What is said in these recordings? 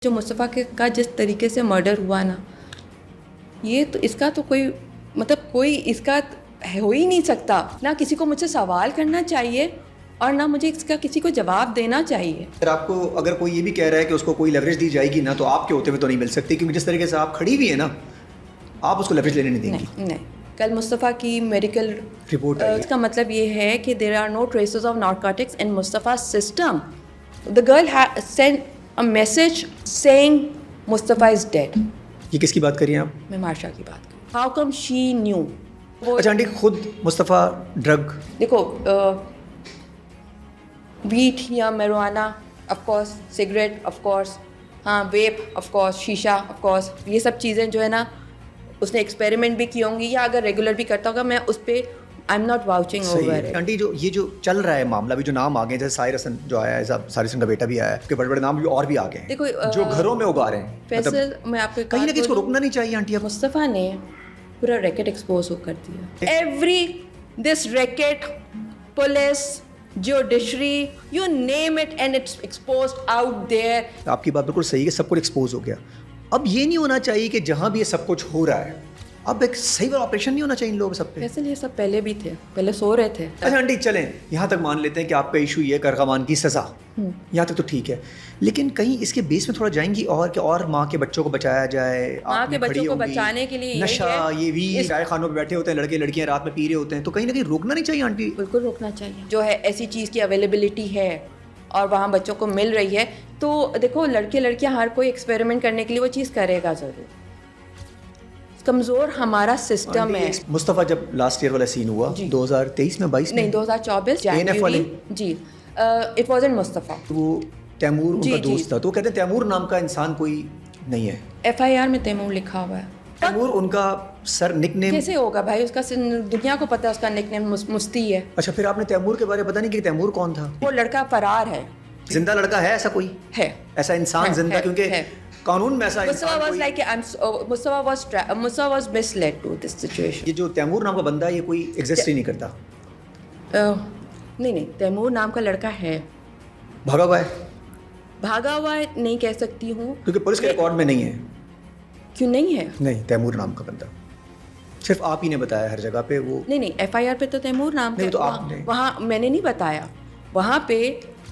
جو مصطفیٰ کا جس طریقے سے مرڈر ہوا نا، یہ تو اس کا تو کوئی مطلب کوئی اس کا ہو ہی نہیں سکتا. نہ کسی کو مجھ سے سوال کرنا چاہیے اور نہ مجھے اس کا کسی کو جواب دینا چاہیے. آپ کو اگر کوئی یہ بھی کہہ رہا ہے کہ اس کو کوئی لیوریج دی جائے گی نا، تو آپ کے ہوتے ہوئے تو نہیں مل سکتی، کیونکہ جس طریقے سے آپ کھڑی ہوئی ہیں نا، آپ اس کو لیوریج لینے نہیں دیں گی. نہیں. کل مصطفیٰ کی میڈیکل رپورٹ اس کا مطلب یہ ہے کہ there are no traces of narcotics in Mustafa system. The girl send a message saying Mustafa is dead. یہ کس کی بات کر رہی ہیں آپ؟ میں مارشا کی بات کروں. How come she knew. اچھا آنٹی، خود مصطفیٰ ڈرگ دیکھو ویٹ یا marijuana of course, cigarette of course, ہاں ویپ آف کورس، شیشہ آف کورس، یہ سب چیزیں جو ہے نا اس نے ایکسپیریمنٹ بھی کی ہوں گی یا اگر ریگولر بھی کرتا ہوگا. میں اس پہ I am not vouching over. Aunty جو چل رہا ہے معاملہ، بھی جو نام آ گئے جیسے ساحر حسن جو آیا ہے، ساحر حسن کا بیٹا بھی آیا ہے، کہ بڑے بڑے نام بھی اور بھی آ گئے ہیں. دیکھو جو گھروں میں اگا رہے ہیں فیصل، میں آپ کو کہیں نہ کہیں اس کو روکنا نہیں چاہیے آنٹی. مصطفیٰ نے پورا ریکٹ ایکسپوز کر دیا. Every this racket, police, judiciary, you name it and it's exposed out there. آپ کی بات بالکل صحیح ہے، سب کچھ ایکسپوز ہو گیا. اب یہ نہیں ہونا چاہیے کہ جہاں بھی یہ سب کچھ ہو رہا ہے اب ایک صحیح والا آپریشن نہیں ہونا چاہیے ان لوگوں سب پہ. فیصل یہ سب پہلے بھی تھے، پہلے سو رہے تھے. اچھا آنٹی چلیں یہاں تک مان لیتے ہیں کہ آپ کا ایشو یہ ہے کرغمان کی سزا، یہاں تک تو ٹھیک ہے، لیکن کہیں اس کے بیس میں تھوڑا جائیں گی اور کہ اور ماں کے بچوں کو بچایا جائے. ماں کے بچوں کو بچانے کے لیے نشہ، یہ بھی چائے خانوں پہ بیٹھے ہوتے ہیں لڑکے لڑکیاں رات میں پی رہے ہوتے ہیں، تو کہیں نہ کہیں روکنا نہیں چاہیے آنٹی. بالکل روکنا چاہیے. جو ہے ایسی چیز کی اویلیبلٹی ہے اور وہاں بچوں کو مل رہی ہے، تو دیکھو لڑکے لڑکیاں ہر کوئی ایکسپیریمنٹ کرنے کے لیے وہ چیز کرے گا ضرور. کمزور ہمارا سسٹم ہے. مصطفیٰ جب لاسٹ ایئر والا سین ہوا 2023 میں 22 میں نہیں 2024 جنوری، جی اٹ واز ان مصطفیٰ. وہ تیمور ان کا دوست تھا، تو کہتے ہیں تیمور نام کا انسان کوئی نہیں ہے. ایف آئی آر میں تیمور لکھا ہوا ہے. تیمور ان کا سر نک نیم کیسے ہوگا بھائی؟ اس کا دنیا کو پتا ہے اس کا نک نیم مستی ہے. اچھا پھر آپ نے تیمور کے بارے میں پتہ نہیں کہ تیمور کون تھا؟ وہ لڑکا فرار ہے. زندہ لڑکا ہے ایسا کوئی؟ ہے ایسا انسان زندہ؟ کیونکہ قانون میں ایسا Mustafa was misled to this situation. یہ جو تیمور نام کا بندہ ہے یہ کوئی ایگزسٹ ہی نہیں کرتا. نہیں تیمور نام کا لڑکا ہے. بھاگا ہوا ہے؟ بھاگا ہوا ہے نہیں کہہ سکتی ہوں کیونکہ پولیس کے ریکارڈ میں نہیں ہے. کیوں نہیں ہے؟ نہیں تیمور نام کا بندہ صرف آپ ہی نے بتایا ہر جگہ پہ. وہ نہیں ایف آئی آر پہ تو تیمور نام کا، تو آپ نے وہاں میں نے نہیں بتایا. وہاں پہ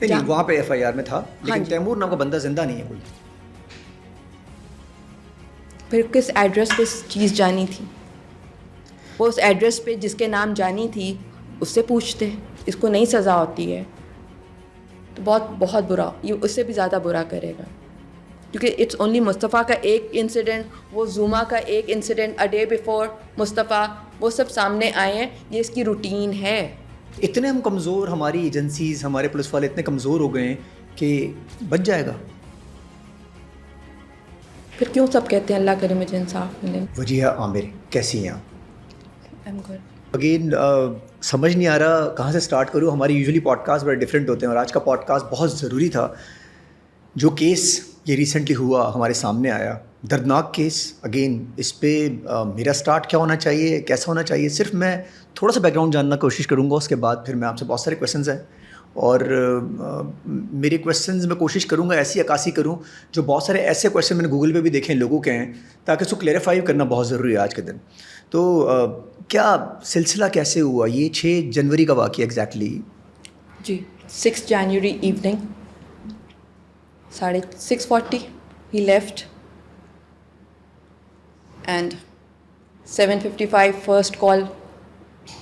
نہیں، وہاں پہ ایف آئی آر میں تھا، لیکن تیمور نام کا بندہ زندہ نہیں ہے کوئی. پھر کس ایڈریس پہ چیز جانی تھی؟ وہ اس ایڈریس پہ جس کے نام جانی تھی اس سے پوچھتے. اس کو نہیں سزا ہوتی ہے تو بہت برا، یہ اس سے بھی زیادہ برا کرے گا. کیونکہ اٹس اونلی مصطفیٰ کا ایک انسیڈنٹ، وہ زوما کا ایک انسیڈنٹ، اے ڈے بیفور مصطفیٰ، وہ سب سامنے آئے ہیں. یہ اس کی روٹین ہے. اتنے ہم کمزور، ہماری ایجنسیز، ہمارے پولیس والے اتنے کمزور ہو گئے ہیں کہ بچ جائے گا. پھر کیوں سب کہتے ہیں اللہ کرے مجھے انصاف ملے. وجیہہ عامر کیسی ہیں آپ؟ I am good. اگین سمجھ نہیں آ رہا کہاں سے سٹارٹ کروں. ہماری یوزلی پوڈ کاسٹ بڑے ڈفرینٹ ہوتے ہیں اور آج کا پوڈ کاسٹ بہت ضروری تھا. جو کیس یہ ریسنٹلی ہوا ہمارے سامنے آیا، دردناک کیس. اگین اس پہ میرا سٹارٹ کیا ہونا چاہیے، کیسا ہونا چاہیے، صرف میں تھوڑا سا بیک گراؤنڈ جاننا کوشش کروں گا. اس کے بعد پھر میں آپ سے بہت سارے کویشچنز ہیں اور میرے کویشچنز میں کوشش کروں گا ایسی عکاسی کروں جو بہت سارے ایسے کویشچن میں نے گوگل پہ بھی دیکھے ہیں لوگوں کے ہیں، تاکہ اس کو کلیئرفائی کرنا بہت ضروری ہے آج کے دن. تو کیا سلسلہ کیسے ہوا؟ یہ 6 جنوری کا واقعہ ایگزیکٹلی؟ جی 6 جنوری evening 6:40 he left and 7:55 first call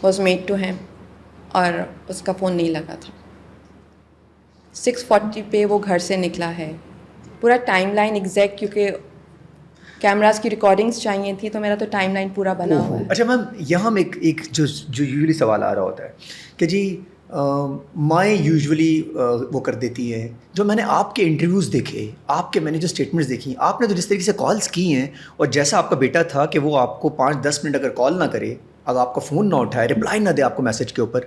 was made to him اور اس کا فون نہیں لگا تھا. 6:40 پہ وہ گھر سے نکلا ہے. پورا ٹائم لائن ایگزیکٹ، کیونکہ کیمراز کی ریکارڈنگس چاہیے تھی تو میرا تو ٹائم لائن پورا بنا ہوا ہے. اچھا میم، یہاں میں ایک جو یوزلی سوال آ رہا ہوتا ہے کہ جی مائیں یوزولی وہ کر دیتی ہے. جو میں نے آپ کے انٹرویوز دیکھے، آپ کے میں نے جو اسٹیٹمنٹس دیکھی، آپ نے تو جس طریقے سے کالس کی ہیں اور جیسا آپ کا بیٹا تھا کہ وہ آپ کو 5-10 منٹ اگر کال نہ کرے، اگر آپ کا فون نہ اٹھائے، رپلائی نہ دے آپ کو میسج کے اوپر،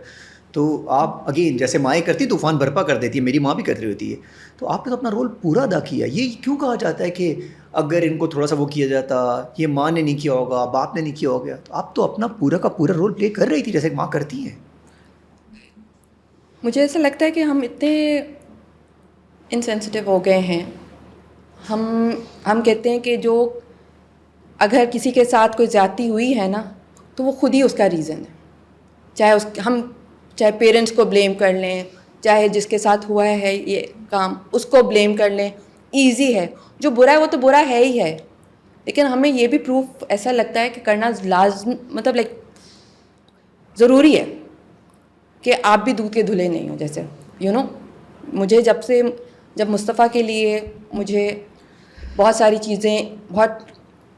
تو آپ اگین جیسے مائیں کرتی طوفان برپا کر دیتی ہے، میری ماں بھی کر رہی ہوتی ہے. تو آپ نے تو اپنا رول پورا ادا کیا. یہ کیوں کہا جاتا ہے کہ اگر ان کو تھوڑا سا وہ کیا جاتا، یہ ماں نے نہیں کیا ہوگا، باپ نے نہیں کیا ہوگا؟ تو آپ تو اپنا پورا کا پورا رول پلے کر رہی تھی جیسے ماں کرتی ہیں. مجھے ایسا لگتا ہے کہ ہم اتنے انسینسٹیو ہو گئے ہیں ہم کہتے ہیں کہ جو اگر کسی کے ساتھ کوئی زیادتی ہوئی ہے نا تو وہ خود ہی اس کا ریزن ہے، چاہے پیرنٹس کو بلیم کر لیں، چاہے جس کے ساتھ ہوا ہے یہ کام اس کو بلیم کر لیں، ایزی ہے، جو برا ہے وہ تو برا ہے ہی ہے، لیکن ہمیں یہ بھی پروف ایسا لگتا ہے کہ کرنا مطلب ضروری ہے کہ آپ بھی دودھ کے دھلے نہیں ہو، جیسے مجھے جب مصطفیٰ کے لیے مجھے بہت ساری چیزیں بہت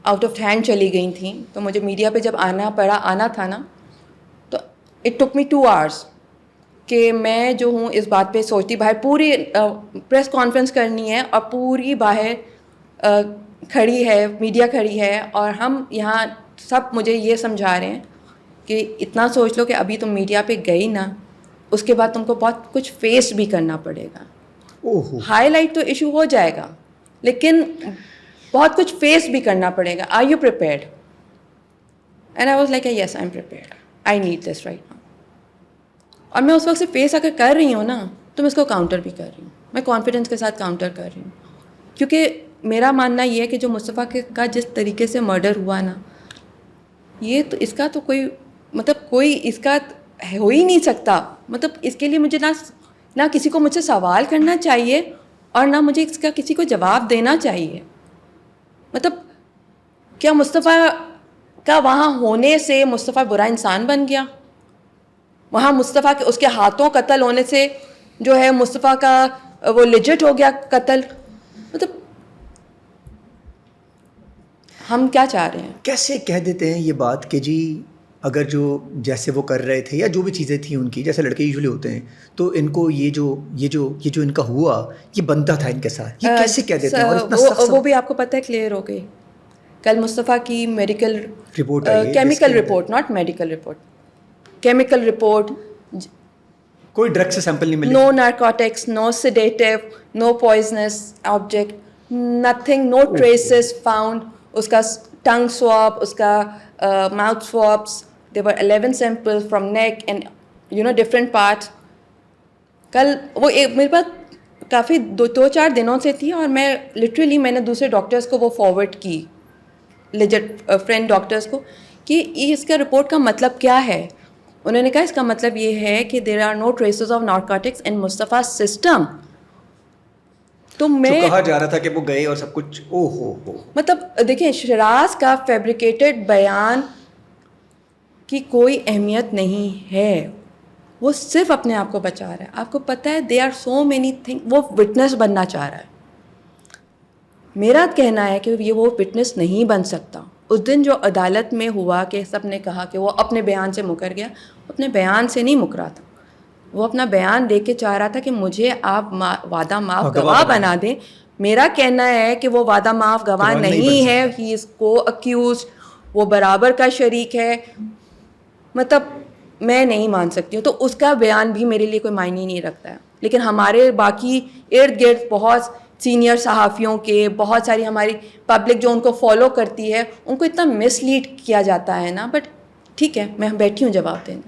آؤٹ آف ہینڈ چلی گئی تھیں، تو مجھے میڈیا پہ جب آنا تھا نا، تو اٹ ٹک می 2 hours کہ میں جو ہوں اس بات پہ سوچتی، باہر پوری پریس کانفرنس کرنی ہے اور پوری باہر کھڑی ہے، میڈیا کھڑی ہے، اور ہم یہاں سب مجھے یہ سمجھا رہے ہیں کہ اتنا سوچ لو کہ ابھی تم میڈیا پہ گئی نا، اس کے بعد تم کو بہت کچھ فیس بھی کرنا پڑے گا. ہائی لائٹ تو ایشو ہو جائے گا لیکن بہت کچھ فیس بھی کرنا پڑے گا. Are you prepared? And I was like yes I am prepared, I need this right now. اور میں اس وقت سے فیس اگر کر رہی ہوں نا تو میں اس کو کاؤنٹر بھی کر رہی ہوں، میں کانفیڈنس کے ساتھ کاؤنٹر کر رہی ہوں، کیونکہ میرا ماننا یہ ہے کہ جو مصطفیٰ کا جس طریقے سے مرڈر ہوا نا، یہ تو اس کا تو کوئی اس کا ہو ہی نہیں سکتا. مطلب اس کے لیے مجھے نہ کسی کو مجھ سے سوال کرنا چاہیے اور نہ مجھے اس کا کسی کو جواب دینا چاہیے. مطلب کیا مصطفیٰ کا وہاں ہونے سے مصطفیٰ برا انسان بن گیا؟ وہاں مصطفیٰ کے اس کے ہاتھوں قتل ہونے سے جو ہے مصطفیٰ کا وہ لیجٹ ہو گیا قتل؟ مطلب ہم کیا چاہ رہے ہیں؟ کیسے کہہ دیتے ہیں یہ بات کہ جی اگر جو جیسے وہ کر رہے تھے یا جو بھی چیزیں تھیں ان کی، جیسے لڑکے یوزلی ہوتے ہیں، تو ان کو یہ جو ان کا ہوا یہ بنتا تھا ان کے ساتھ، یہ کیسے کہہ دیتے ہیں؟ اور اتنا سخت وہ بھی آپ کو پتہ ہے کلیئر ہو گئی کل مصطفیٰ کی medical report, chemical report, not medical report, chemical report, کوئی ڈرگ سے سیمپل نہیں ملی، نو نارکوٹکس، نو سیڈیٹیو، نو پوائزنس آبجیکٹ، نتھنگ، نو ٹریسز فاؤنڈ. اس کا ٹنگ سواب، اس کا mouth سوابس، there were 11 samples from neck and different parts. کل وہ میرے پاس کافی 2-4 دنوں سے تھی اور میں لٹرلی میں نے دوسرے ڈاکٹرس کو وہ فارورڈ کی، لیجٹ فرینڈ ڈاکٹرس کو، کہ اس کا رپورٹ کا مطلب کیا ہے. انہوں نے کہا اس کا مطلب یہ ہے کہ there are no traces of narcotics in Mustafa's system. تو میں کہا جا رہا تھا کہ وہ گئے اور سب کچھ مطلب دیکھیں شراز کا فیبریکیٹڈ بیان کی کوئی اہمیت نہیں ہے، وہ صرف اپنے آپ کو بچا رہا ہے. آپ کو پتہ ہے they are so many thing, وہ وٹنس بننا چاہ رہا ہے. میرا کہنا ہے کہ وہ وٹنس نہیں بن سکتا. اس دن جو عدالت میں ہوا کہ سب نے کہا کہ وہ اپنے بیان سے مکر گیا، اپنے بیان سے نہیں مکرا تھا، وہ اپنا بیان دے کے چاہ رہا تھا کہ مجھے آپ وعدہ معاف گواہ بنا دیں. میرا کہنا ہے کہ وہ وعدہ معاف گواہ نہیں ہے، ہی از کو اکیوزڈ، وہ برابر کا شریک ہے. مطلب میں نہیں مان سکتی ہوں، تو اس کا بیان بھی میرے لیے کوئی معنی نہیں رکھتا ہے. لیکن ہمارے باقی ارد گرد بہت سینئر صحافیوں کے، بہت ساری ہماری پبلک جو ان کو فالو کرتی ہے، ان کو اتنا مس لیڈ کیا جاتا ہے نا. بٹ ٹھیک ہے، میں بیٹھی ہوں جواب دینے.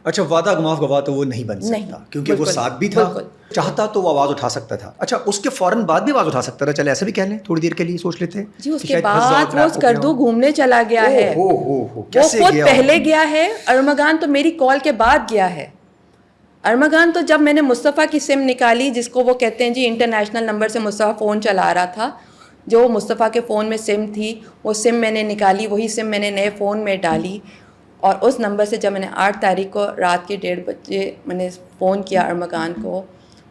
اچھا، وعدہ معاف گواہ تو وہ نہیں بن سکتا کیونکہ وہ ساتھ بھی تھا، چاہتا تو وہ آواز اٹھا سکتا تھا. اچھا، اس کے فوراً بعد بھی آواز اٹھا سکتا تھا، چلے ایسا بھی کہہ لیں، تھوڑی دیر کے لیے سوچ لیتے ہیں جی. اس کے بعد وہ اسکردو گھومنے چلا گیا ہے، وہ خود پہلے گیا ہے. ارمغان تو میری کال کے بعد گیا ہے. ارمغان تو جب میں نے مصطفیٰ کی سم نکالی، جس کو وہ کہتے ہیں جی انٹرنیشنل نمبر سے مصطفیٰ فون چلا رہا تھا، جو مصطفیٰ کے فون میں سم تھی، وہ سم میں نے نکالی، وہی سم میں نے نئے فون میں ڈالی، اور اس نمبر سے جب میں نے 8 تاریخ کو رات کے 1:30 بجے میں نے فون کیا ارمغان کو،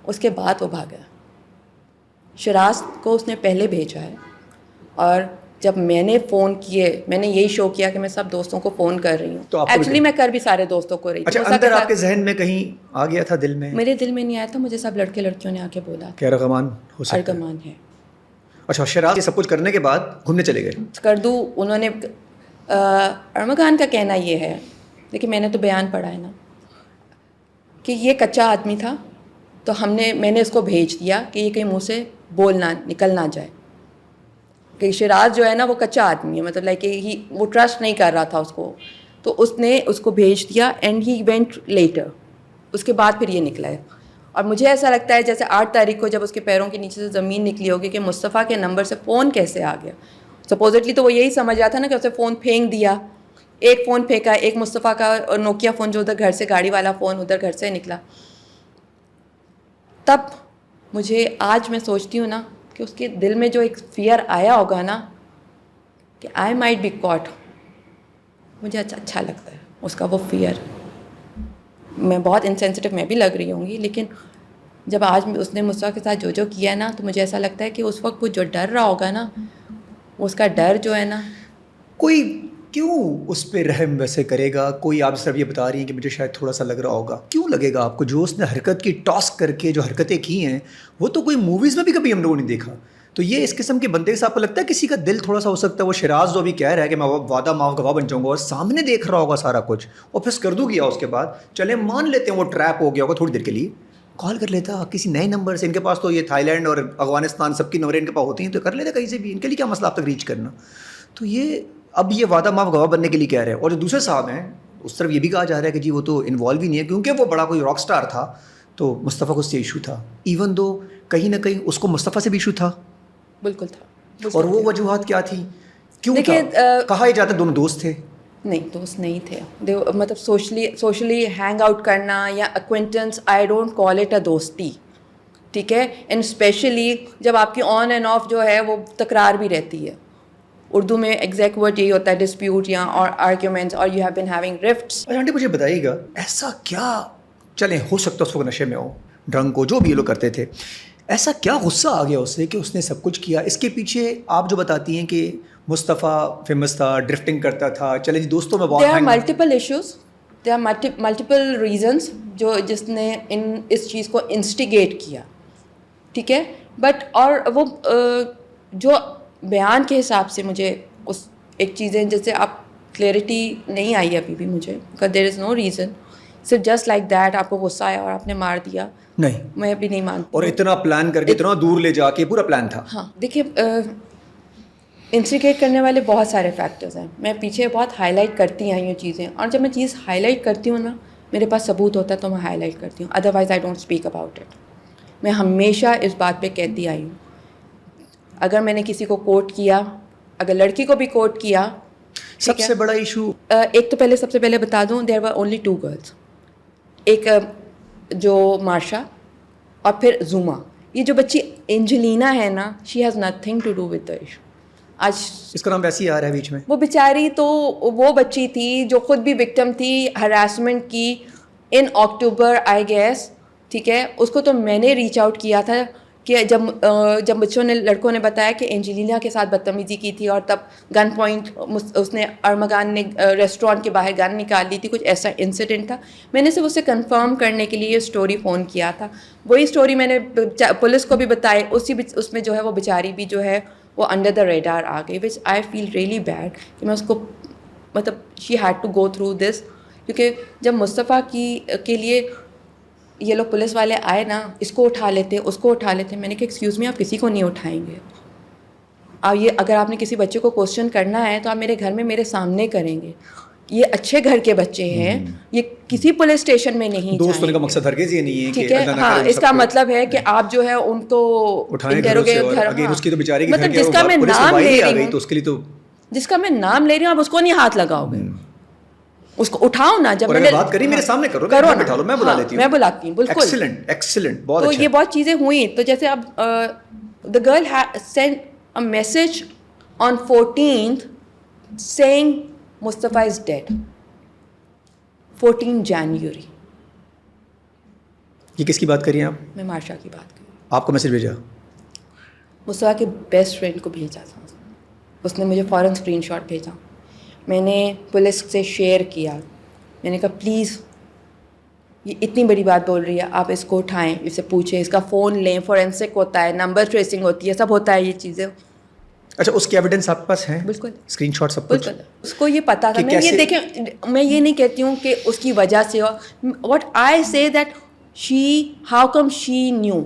اس کے بعد وہ بھاگا. شراز کو اس نے پہلے بھیجا ہے. اور جب میں نے فون کیے، میں نے یہی شو کیا کہ میں سب دوستوں کو فون کر رہی ہوں. ایکچولی میں کر بھی سارے دوستوں کو رہی تھی. اچھا، اندر آپ کے ذہن میں کہیں آ گیا تھا، دل میں؟ میرے دل میں نہیں آیا تھا، مجھے سب لڑکے لڑکیوں نے آ کے بولا کہ ارغمان ہو سکتا ہے. ارغمان ہے. اچھا، شراز یہ سب کچھ کرنے کے بعد گھومنے چلے گئے اسکردو. انہوں نے ارمغان کا کہنا یہ ہے، لیکن میں نے تو بیان پڑھا ہے نا، کہ یہ کچا آدمی تھا، تو میں نے اس کو بھیج دیا کہ یہ کہیں منہ سے نکل نہ جائے کہ شراز جو ہے نا وہ کچا آدمی ہے، مطلب لائک وہ ٹرسٹ نہیں کر رہا تھا اس کو، تو اس نے اس کو بھیج دیا. اینڈ ہی وینٹ لیٹر، اس کے بعد پھر یہ نکلا ہے. اور مجھے ایسا لگتا ہے جیسے 8 تاریخ کو جب اس کے پیروں کے نیچے سے زمین نکلی ہوگی کہ مصطفیٰ کے نمبر سے فون کیسے آ گیا. سپوزٹلی تو وہ یہی سمجھ رہا تھا نا کہ اسے فون پھینک دیا, ایک فون پھینکا, ایک مصطفیٰ کا اور نوکیا فون جو ادھر گھر سے, گاڑی والا فون ادھر گھر سے نکلا. تب مجھے آج میں سوچتی ہوں نا کہ اس کے دل میں جو ایک فیئر آیا ہوگا نا کہ آئی مائٹ بی کاٹ, مجھے اچھا لگتا ہے اس کا وہ فیئر. میں بہت انسینسٹیو میں بھی لگ رہی ہوں گی, لیکن جب آج اس نے مصطفیٰ کے ساتھ جو کیا ہے نا, تو مجھے ایسا لگتا ہے کہ اس وقت وہ جو ڈر رہا ہوگا نا, اس کا ڈر جو ہے نا, کوئی کیوں اس پہ رحم ویسے کرے گا؟ کوئی آپ صرف یہ بتا رہی ہیں کہ مجھے شاید تھوڑا سا لگ رہا ہوگا, کیوں لگے گا آپ کو؟ جو اس نے حرکت کی, ٹاس کر کے جو حرکتیں کی ہیں, وہ تو کوئی موویز میں بھی کبھی ہم لوگوں نے دیکھا. تو یہ اس قسم کے بندے سے آپ کو لگتا ہے کسی کا دل تھوڑا سا ہو سکتا ہے؟ وہ شراز جو ابھی کہہ رہا ہے کہ میں وعدہ معاف گواہ بن جاؤں گا, اور سامنے دیکھ رہا ہوگا سارا کچھ, اور پھر کردو کیا اس کے بعد, چلے مان لیتے ہیں وہ ٹریپ ہو گیا ہوگا تھوڑی دیر کے لیے, کال کر لیتا کسی نئے نمبر سے. ان کے پاس تو یہ تھائی لینڈ اور افغانستان سب کی نمبریں ان کے پاس ہوتی ہیں, تو کر لیتا کہیں سے بھی, ان کے لیے کیا مسئلہ آپ تک ریچ کرنا. تو یہ اب یہ وعدہ معاف گواہ بننے کے لیے کہہ رہے ہیں. اور جو دوسرے صاحب ہیں اس طرف یہ بھی کہا جا رہا ہے کہ جی وہ تو انوالو ہی نہیں ہے, کیونکہ وہ بڑا کوئی راک سٹار تھا, تو مصطفیٰ کو اس سے ایشو تھا, ایون دو کہیں نہ کہیں اس کو مصطفیٰ سے بھی ایشو تھا. بالکل تھا. اور وہ وجوہات کیا تھی, کیوں تھا؟ کہا یہ جاتا دونوں دوست تھے. نہیں, دوست نہیں تھے. مطلب سوشلی ہینگ آؤٹ کرنا یا acquaintance, I don't call it a دوستی, ٹھیک ہے. اینڈ اسپیشلی جب آپ کی آن اینڈ آف جو ہے وہ تکرار بھی رہتی ہے. اردو میں ایگزیکٹ ورڈ یہی ہوتا ہے, ڈسپیوٹ یا اور آرگیومنٹس, اور you have been having rifts. Aunty مجھے بتائیے گا, ایسا کیا, چلیں ہو سکتا ہے اس کو نشے میں ہو, ڈرنک کو, جو بھی یہ لوگ کرتے تھے, ایسا کیا غصہ آ گیا اس سے کہ اس نے سب کچھ کیا؟ اس کے پیچھے آپ جو بتاتی ہیں کہ مصطفیٰ فیمس تھا, ڈرفٹنگ کرتا تھا, چلیں جی دوستوں میں بہت, there are multiple issues, there are multiple reasons جس نے اس چیز کو انسٹیگیٹ کیا, ٹھیک ہے. بٹ اور وہ جو بیان کے حساب سے مجھے اس ایک چیزیں جیسے آپ کلیئرٹی نہیں آئی ابھی بھی مجھے, because there is no reason, صرف جسٹ لائک دیٹ آپ کو غصہ آیا اور آپ نے مار دیا. نہیں, میں بھی نہیں مانتی. اور اتنا پلان کر کے اتنا دور لے جا کے پورا پلان تھا. ہاں دیکھیے, انسٹیگیٹ کرنے والے بہت سارے فیکٹرز ہیں. میں پیچھے بہت ہائی لائٹ کرتی آئی ہوں چیزیں, اور جب میں چیز ہائی لائٹ کرتی ہوں نا, میرے پاس ثبوت ہوتا ہے تو میں ہائی لائٹ کرتی ہوں, otherwise I don't speak about it. میں ہمیشہ اس بات پہ کہتی آئی ہوں, اگر میں نے کسی کو کوٹ کیا, اگر لڑکی کو بھی کوٹ کیا, سب سے بڑا ایشو ایک تو سب سے پہلے بتا دوں, دیر ور اونلی 2 گرلس, ایک جو مارشا اور پھر زوما. یہ جو بچی اینجلینا ہے نا, she has nothing to do with the issue. آج اس کا نام ویسے ہی آ رہا ہے بیچ میں. وہ بیچاری تو وہ بچی تھی جو خود بھی وکٹم تھی ہراسمنٹ کی ان اکتوبر آئی گیس, ٹھیک ہے. اس کو تو میں نے ریچ آؤٹ کیا تھا کہ جب بچوں نے, لڑکوں نے بتایا کہ اینجلینا کے ساتھ بدتمیزی کی تھی, اور تب گن پوائنٹ اس نے, ارمغان نے ریسٹورینٹ کے باہر گن نکال لی تھی, کچھ ایسا انسیڈنٹ تھا. میں نے صرف اسے کنفرم کرنے کے لیے یہ اسٹوری فون کیا تھا. وہی اسٹوری میں نے پولیس کو بھی بتائی, اس میں جو ہے وہ بیچاری بھی جو ہے وہ انڈر دا ریڈار آ گئی, وچ آئی فیل ریئلی بیڈ کہ میں اس کو, مطلب she had to go through this. کیونکہ جب مصطفیٰ کے لیے یہ لوگ پولیس والے آئے نا, اس کو اٹھا لیتے, اس کو اٹھا لیتے, میں نے کہا ایکسکیوز می, آپ کسی کو نہیں اٹھائیں گے. اور یہ اگر آپ نے کسی بچے کو کوسچن کرنا ہے تو آپ میرے گھر میں میرے سامنے کریں گے. یہ اچھے گھر کے بچے ہیں, یہ کسی پولیس اسٹیشن میں نہیں. دوست ہونے کا مقصد ہرگز یہ نہیں ہے, ٹھیک ہے. ہاں, اس کا مطلب ہے کہ آپ جو ہے ان کو مطلب جس کا میں نام لے رہی ہوں, جس کا میں نام لے رہی ہوں, آپ اس کو نہیں ہاتھ لگاؤ گے, اس کو اٹھاؤ نا. جب میں نے بات کری میرے سامنے کرو بٹھا لو, میں بلا لیتی ہوں, میں بلاتی ہوں. بالکل ایکسیلنٹ, بہت تو اچھا. یہ بہت چیزیں ہوئیں. تو جیسے اب the girl send a message on 14th saying Mustafa is dead. 14 January. یہ کس کی بات کر رہی ہیں آپ؟ میں مارشا کی بات کر رہی ہوں. آپ کو میسج بھیجا؟ مصطفیٰ کے بیسٹ فرینڈ کو بھیجا تھا, اس نے مجھے فوراً اسکرین شاٹ بھیجا. میں نے پولیس سے شیئر کیا, میں نے کہا پلیز یہ اتنی بڑی بات بول رہی ہے, آپ اس کو اٹھائیں, اس سے پوچھیں, اس کا فون لیں, فورینسک ہوتا ہے, نمبر ٹریسنگ ہوتی ہے, سب ہوتا ہے یہ چیزیں. اچھا, اس کے ایویڈنس آپ کے پاس ہیں؟ بالکل, اسکرین شاٹ سب کچھ. بالکل, اس کو یہ پتا تھا. میں یہ دیکھیں, میں یہ نہیں کہتی ہوں کہ اس کی وجہ سے, واٹ آئی سے that she, how come she new.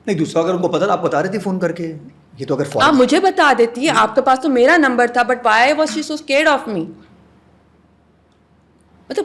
نہیں, دوسرا اگر ان کو پتا تھا آپ بتا رہی تھی فون کر کے, یہ تو اگر آپ مجھے بتا دیتی, آپ کے پاس تو میرا نمبر تھا, but why was she so scared of me. مطلب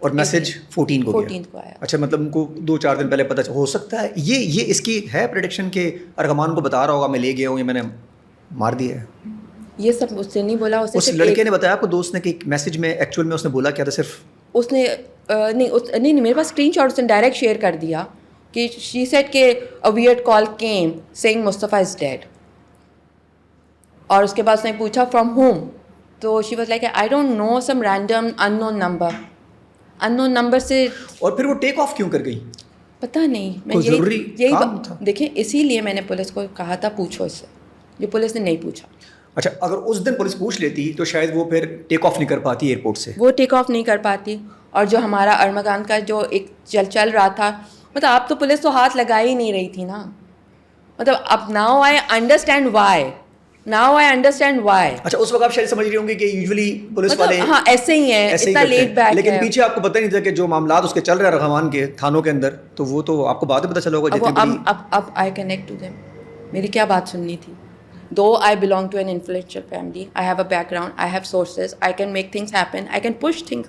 اور میسج 14 کو 14 کو آیا. اچھا مطلب ان کو 2-4 دن پہلے پتہ ہو سکتا ہے یہ اس کی ہے پریڈکشن کہ ارغمان کو بتا رہا ہوگا میں لے گیا ہوں یا میں نے مار دیا ہے؟ یہ سب مجھ سے نہیں بولا. اس لڑکے نے بتایا آپ کو دوست نے کہ ایک میسج میں ایکچوئل میں اس نے بولا کیا تھا؟ صرف اس نے نہیں میرے پاس اسکرین شاٹ اس نے ڈائریکٹ شیئر کر دیا کہ شی سیڈ کہ a weird call came saying Mustafa is dead. اور اس کے بعد اس نے پوچھا فرام ہوم, تو she was like I don't know some random ان نمبر سے. اور پھر وہ ٹیک آف کیوں کر گئی پتہ نہیں. میں یہی دیکھیں اسی لیے میں نے پولیس کو کہا تھا پوچھو اس سے, جو پولیس نے نہیں پوچھا. اچھا اگر اس دن پولیس پوچھ لیتی تو شاید وہ پھر ٹیک آف نہیں کر پاتی ایئرپورٹ سے. وہ ٹیک آف نہیں کر پاتی. اور جو ہمارا ارمغان کا جو ایک چل رہا تھا, مطلب آپ تو پولیس تو ہاتھ لگا ہی نہیں رہی تھی نا. مطلب اب ناؤ آئی انڈرسٹینڈ وائی. اچھا اس وقت آپ شاید سمجھ رہی ہوں گی کہ یوزلی پولیس والے ہاں ایسے ہی ہیں, اتنا لیٹ بیک. لیکن پیچھے آپ کو پتہ نہیں تھا کہ جو معاملات اس کے چل رہے ہیں ارغمان کے تھانوں کے اندر, تو وہ تو آپ کو بعد میں پتہ چلا ہوگا. اب آئی کنیکٹ ٹو دیم. میری کیا بات سننی تھی؟ Though I belong to an influential family, I have a background, I have sources, I can make things happen, I can push things,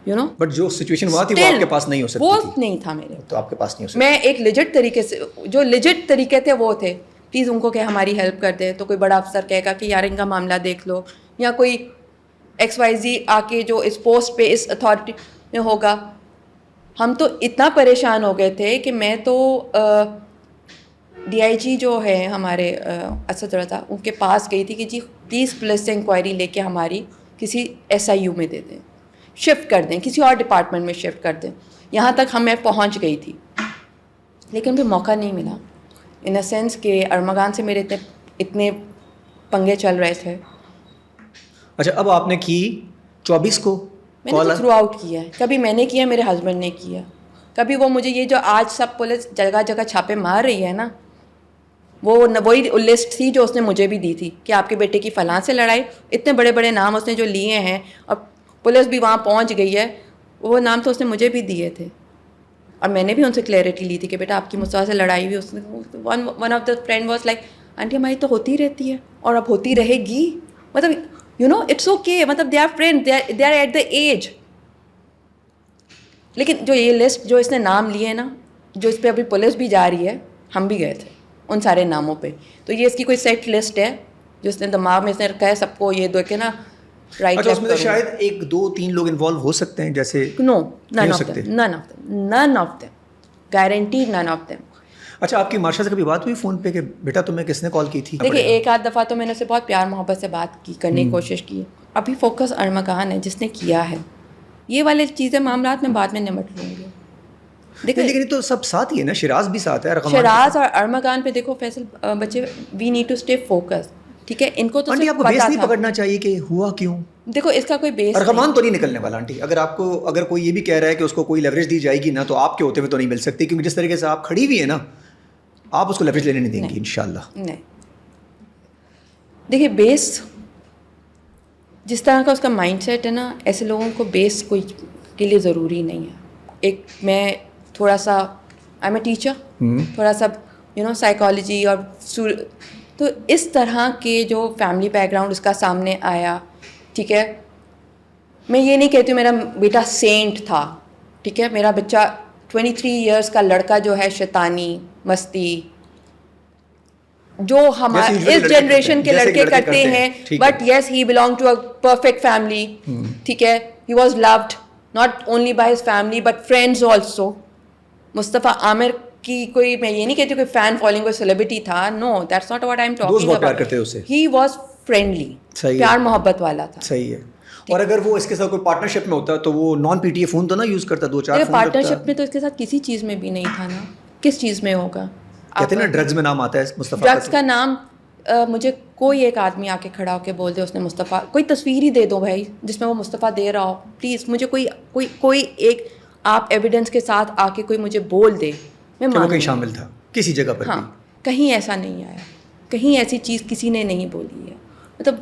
you know. But جو situation وہاں تھی وہ آپ کے پاس نہیں ہو سکتی وہ تھی. نہیں تھا میرے, تو آپ کے پاس نہیں ہو سکتی. میں ایک لیجٹ طریقے سے, جو لیجٹ طریقے تھے وہ تھے, پلیز ان کو کہ ہماری ہیلپ کر دے. تو کوئی بڑا افسر کہے گا کہ یار ان کا معاملہ دیکھ لو, یا کوئی XYZ آ کے جو اس پوسٹ پہ اس اتھارٹی میں ہوگا. ہم تو اتنا پریشان ہو گئے تھے کہ میں تو DIG جو ہے ہمارے اسد رضا, ان کے پاس گئی تھی کہ جی پلیز پولیس سے انکوائری لے کے ہماری کسی SIU میں دے دیں, شفٹ کر دیں, کسی اور ڈپارٹمنٹ میں شفٹ کر دیں. یہاں تک میں پہنچ گئی تھی, لیکن پھر موقع نہیں ملا. ان اے سینس کہ ارمغان سے میرے اتنے پنگے چل رہے تھے. اچھا اب آپ نے کی 24 کو میں نے تو تھرو آؤٹ کیا ہے. کبھی میں نے کیا, میرے ہسبینڈ نے کیا, کبھی وہ مجھے یہ جو آج سب پولیس جگہ جگہ چھاپے مار رہی ہے نا, وہی لسٹ تھی جو اس نے مجھے بھی دی تھی کہ آپ کے بیٹے کی فلاں سے لڑائی. اتنے بڑے بڑے نام اس نے جو لیے ہیں, اور پولیس بھی وہاں پہنچ گئی ہے, وہ نام تو اس نے مجھے بھی دیے تھے. اور میں نے بھی ان سے کلیئرٹی لی تھی کہ بیٹا آپ کی مصطفیٰ سے لڑائی ہوئی. اس نے one of the friend was like aunty ہماری تو ہوتی رہتی ہے اور اب ہوتی رہے گی. مطلب یو نو اٹس اوکے, مطلب they are friend, they are at the age. لیکن جو یہ لسٹ جو اس نے نام لیے نا, جو اس پہ ابھی پولیس بھی جا رہی ہے, ہم بھی گئے تھے ان سارے ناموں پہ. تو یہ اس کی کوئی سیٹ لسٹ ہے جو اس نے دماغ میں اس نے رکھا ہے سب کو یہ دو کہ نا رائٹ. اچھا اس میں شاید 1-2-3 لوگ انوالو ہو سکتے ہیں جیسے. No, none of them guaranteed, none of them. اچھا آپ کی مارشا سے کبھی بات ہوئی فون پہ کہ بیٹا تمہیں کس نے کال کی تھی؟ دیکھیے ایک آدھ دفعہ تو میں نے اسے بہت پیار محبت سے بات کرنے کی کوشش کی. ابھی فوکس ارمغان ہے جس نے کیا ہے. یہ والے چیزیں معاملات میں بعد میں نمٹ لوں گی. لیکن یہ تو سب ساتھ ہی ہے نا, شراز بھی ساتھ ہے. شراز اور ارمغان پہ دیکھو فیصل بچے, we need to stay focus. ٹھیک ہے, ان کو تو آنٹی آپ کو بیس نہیں پکڑنا چاہیے کہ ہوا کیوں. دیکھو اس کا کوئی بیس, ارغمان تو نہیں نکلنے والا آنٹی. اگر کوئی یہ بھی کہہ رہا ہے کہ اس کو کوئی لیوریج دی جائے گی نا, تو آپ کے ہوتے ہوئے تو نہیں مل سکتی, کیونکہ جس طریقے سے آپ کھڑی ہوئی ہے نا, آپ اس کو لیوریج لینے نہیں دیں گی انشاءاللہ. نہیں دیکھیے بیس جس طرح کا اس کا مائنڈ سیٹ ہے نا, ایسے لوگوں کو بیس کوئی کے لیے ضروری نہیں ہے. ایک میں تھوڑا سا آئی ایم اے ٹیچر, تھوڑا سا یو نو سائیکالوجی اور تو اس طرح کے جو فیملی بیک گراؤنڈ اس کا سامنے آیا. ٹھیک ہے, میں یہ نہیں کہتی ہوں میرا بیٹا سینٹ تھا. ٹھیک ہے, میرا بچہ 23 ایئرس کا لڑکا جو ہے شیطانی مستی جو ہمارے اس جنریشن کے لڑکے کرتے ہیں, but yes he belong to a perfect family. ٹھیک ہے, he was loved not only by his family but friends also. Mustafa Aamir کی کوئی, میں یہ نہیں کہتی کوئی فین فالوئنگ کوئی سیلیبریٹی تھا, no that's not what I am talking about. He was friendly, پیار محبت والا تھا. صحیح ہے. اور اگر وہ اس کے ساتھ کوئی پارٹنرشپ میں ہوتا تو وہ نان PTA فون تو نہ یوز کرتا, 2-4 فون. پارٹنرشپ میں تو اس کے ساتھ کسی چیز میں بھی نہیں تھا نا. کس چیز میں ہوگا؟ کہتے ہیں نا ڈرگز میں نام آتا ہے مصطفیٰ. ڈرگز کا نام مجھے کوئی ایک آدمی آ کے کھڑا ہو کے بول دے اس نے مصطفیٰ, کوئی تصویر ہی دے دو بھائی جس میں وہ مصطفیٰ دے رہا ہو. پلیز مجھے کوئی ایک آپ ایویڈنس کے ساتھ آ کے کوئی مجھے بول دے, میں وہ کہیں شامل تھا کسی جگہ پر. ہاں, کہیں ایسا نہیں آیا, کہیں ایسی چیز کسی نے نہیں بولی ہے. مطلب